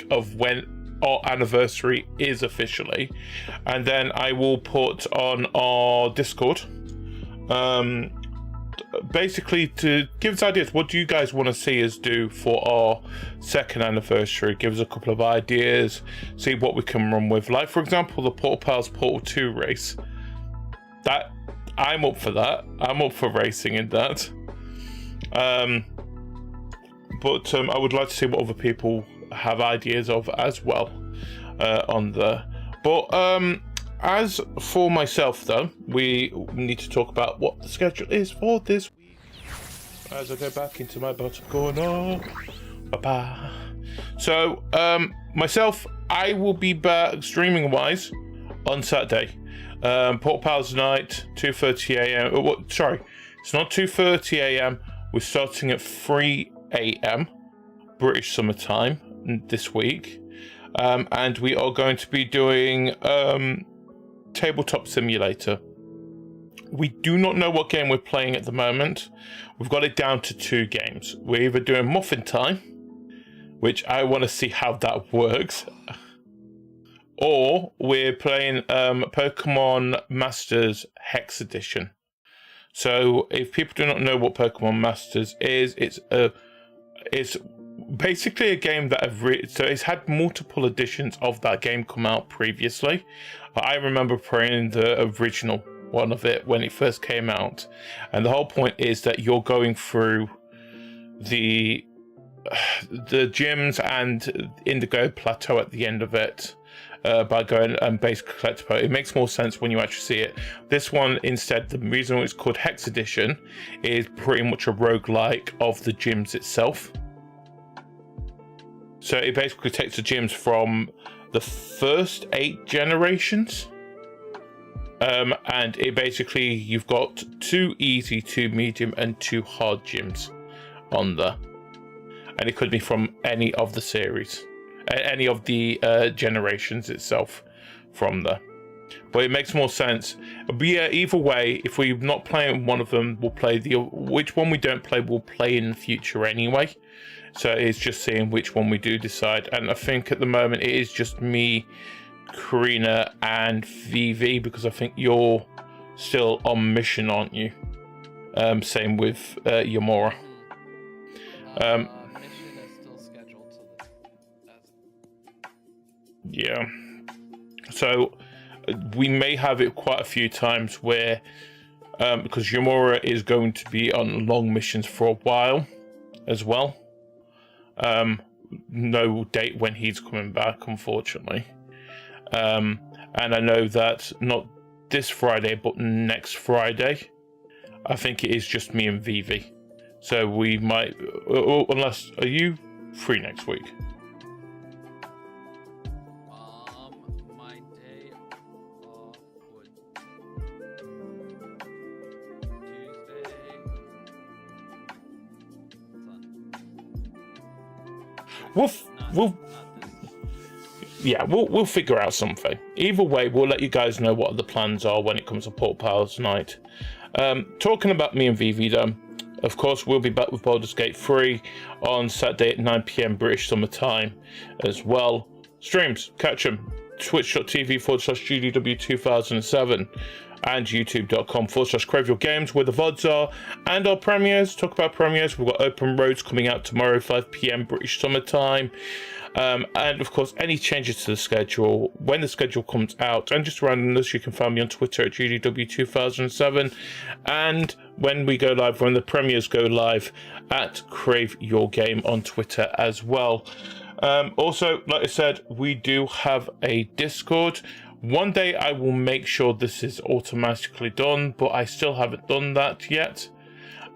of when our anniversary is officially, and then I will put on our Discord. Basically to give us ideas. What do you guys want to see us do for our second anniversary? Give us a couple of ideas, see what we can run with. Like, for example, the Portal Pals Portal 2 race. That I'm up for that. I'm up for racing in that. But I would like to see what other people have ideas of as well on there. But as for myself, though, we need to talk about what the schedule is for this week. As I go back into my bottom corner. Ba-ba. So, myself, I will be back streaming-wise on Saturday. Portal Pals Night, 2:30 a.m. Sorry, it's not 2:30 a.m. We're starting at 3 a.m. British Summer Time this week. And we are going to be doing Tabletop Simulator. We do not know what game we're playing at the moment. We've got it down to 2 games. We're either doing Muffin Time, which I want to see how that works, or we're playing Pokemon Masters Hex Edition. So if people do not know what Pokemon Masters is, it's basically a game that so it's had multiple editions of that game come out previously. I remember playing the original one of it when it first came out, and the whole point is that you're going through the gyms and Indigo Plateau at the end of it by going and basically collect. It makes more sense when you actually see it. This one, instead, the reason it's called Hex Edition is pretty much a roguelike of the gyms itself. So it basically takes the gyms from the first 8 generations. And it basically, you've got 2 easy, 2 medium, and 2 hard gyms on there. And it could be from any of the series, any of the generations itself from there. But it makes more sense. But yeah, either way, if we're not playing one of them, we'll play which one we don't play, we'll play in the future anyway. So it's just seeing which one we do decide. And I think at the moment it is just me, Karina, and VV, because I think you're still on mission, aren't you? Same with Yamura. Mission is still scheduled to yeah. So we may have it quite a few times where, because Yamura is going to be on long missions for a while as well. No date when he's coming back, unfortunately. And I know that not this Friday, but next Friday, I think it is just me and Vivi. So we might, unless, are you free next week? My day off would Tuesday. We'll figure out something. Either way, we'll let you guys know what the plans are when it comes to Portal Pals Night. Talking about me and Vivi though, Of course, we'll be back with Baldur's Gate 3 on Saturday at 9 PM British Summer Time as well. Streams, catch them. Twitch.tv/GDW2007 and youtube.com/CraveYourGames, where the VODs are, and our premieres. Talk about premieres. We've got Open Roads coming out tomorrow, 5 PM British Summer Time. And of course, any changes to the schedule, when the schedule comes out, and just randomness, you can find me on Twitter at GDW2007. And when we go live, when the premieres go live, at Crave Your Game on Twitter as well. Also, like I said, we do have a Discord. One day I will make sure this is automatically done, but I still haven't done that yet.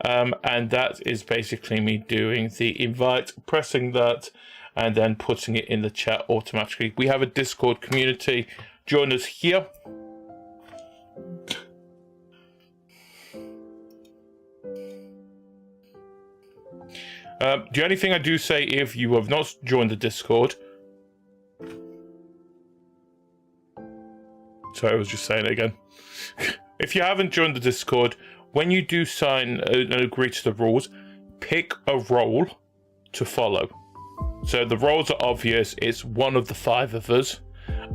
And that is basically me doing the invite, pressing that, and then putting it in the chat automatically. We have a Discord community. Join us here. The only thing I do say, if you have not joined the Discord, sorry, I was just saying it again. If you haven't joined the Discord, when you do sign and agree to the rules, pick a role to follow. So the roles are obvious. It's one of the 5 of us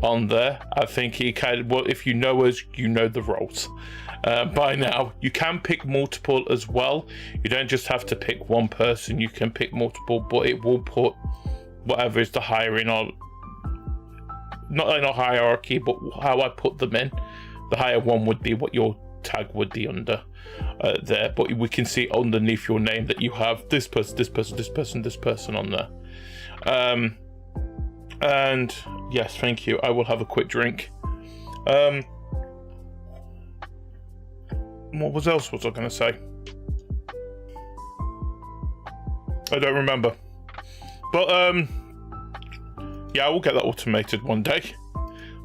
on there. I think he can. Well, if you know us, you know the roles by now. You can pick multiple as well. You don't just have to pick one person. You can pick multiple, but it will put whatever is the higher in our, not in our hierarchy, but how I put them in. The higher one would be what your tag would be under there. But we can see underneath your name that you have this person, this person, this person, this person on there. And yes, thank you. I will have a quick drink. What else was I going to say? I don't remember. But yeah, I will get that automated one day.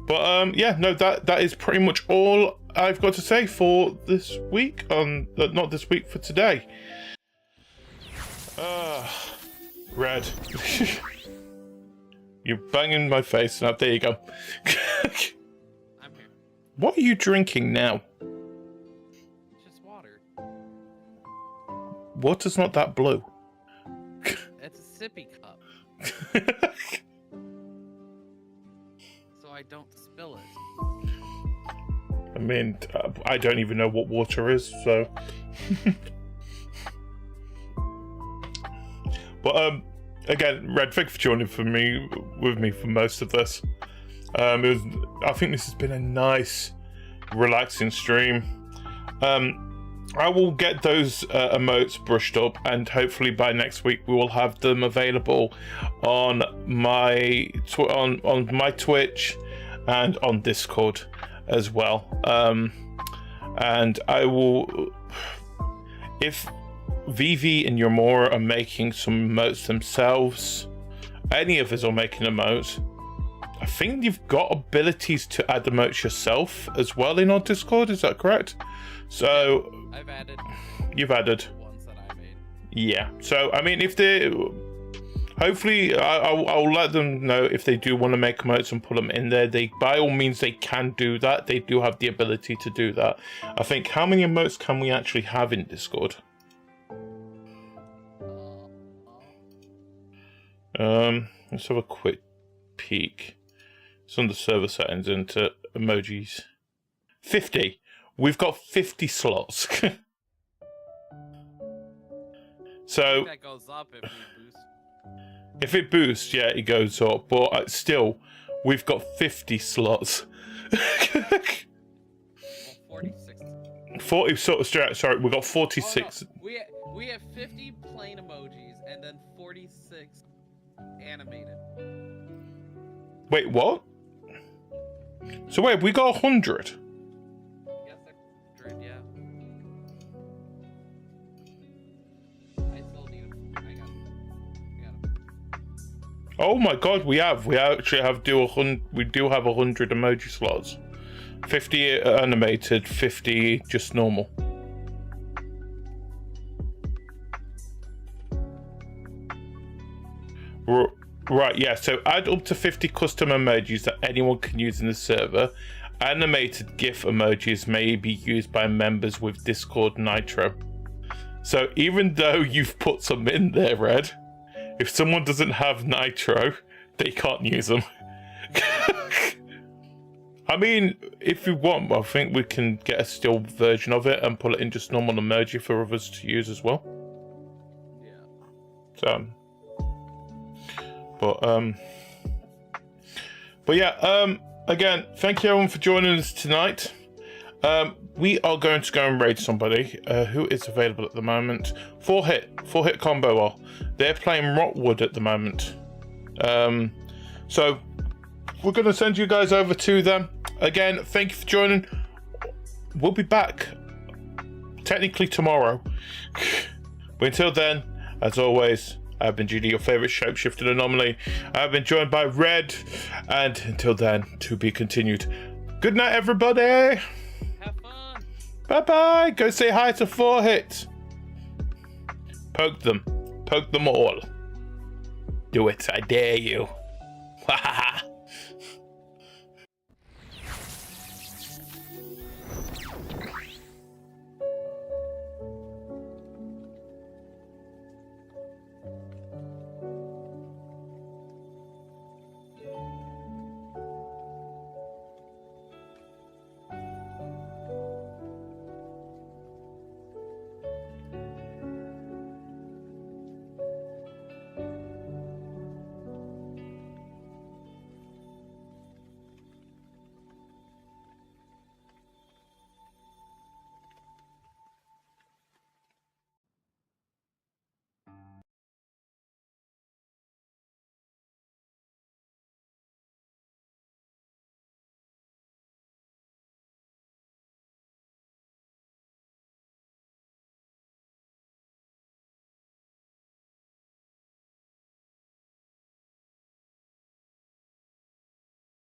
But yeah, no, that is pretty much all I've got to say for this week. Not this week, for today. Red. You're banging my face now. There you go. I'm here. What are you drinking now? It's just water. Water's not that blue. It's a sippy cup. So I don't spill it. I mean, I don't even know what water is, so. But again, Red, thank you for joining with me for most of this. I think this has been a nice, relaxing stream. I will get those emotes brushed up, and hopefully by next week we will have them available on my on my Twitch and on Discord as well. And I will, if Vivi and Yomora are making some emotes themselves, any of us are making emotes, I think you've got abilities to add emotes yourself as well in our Discord, is that correct? So I've added. You've added ones that I made. Yeah, so I mean, if they, hopefully I'll let them know if they do want to make emotes and put them in there. They, by all means, they can do that. They do have the ability to do that. I think, how many emotes can we actually have in Discord? Let's have a quick peek. It's on the server settings into emojis. 50. We've got 50 slots. So that goes up if we boost. If it boosts, yeah, it goes up. But still, we've got 50 slots. Well, 46. 40. Sorry, we've got 46. Oh, no. We have 50 plain emojis and then 46 animated. Wait, what? So wait, we got 100. Yes, 100, yeah. I still need them. I got them. Oh my god, we actually have we do have 100 emoji slots. 50 animated, 50 just normal. Right, yeah, so add up to 50 custom emojis that anyone can use in the server. Animated GIF emojis may be used by members with Discord Nitro. So even though you've put some in there, Red, if someone doesn't have nitro, they can't use them. I mean, if you want, I think we can get a still version of it and put it in just normal emoji for others to use as well. Yeah. So, but yeah, again, thank you everyone for joining us tonight. We are going to go and raid somebody who is available at the moment. 4-hit combo. They're playing Rotwood at the moment. So we're going to send you guys over to them. Again, thank you for joining. We'll be back technically tomorrow. But until then, as always, I've been Judy, your favourite shapeshifter anomaly. I've been joined by Red, and until then, to be continued. Good night, everybody. Have fun. Bye-bye. Go say hi to 4-hit. Poke them. Poke them all. Do it. I dare you. Ha ha.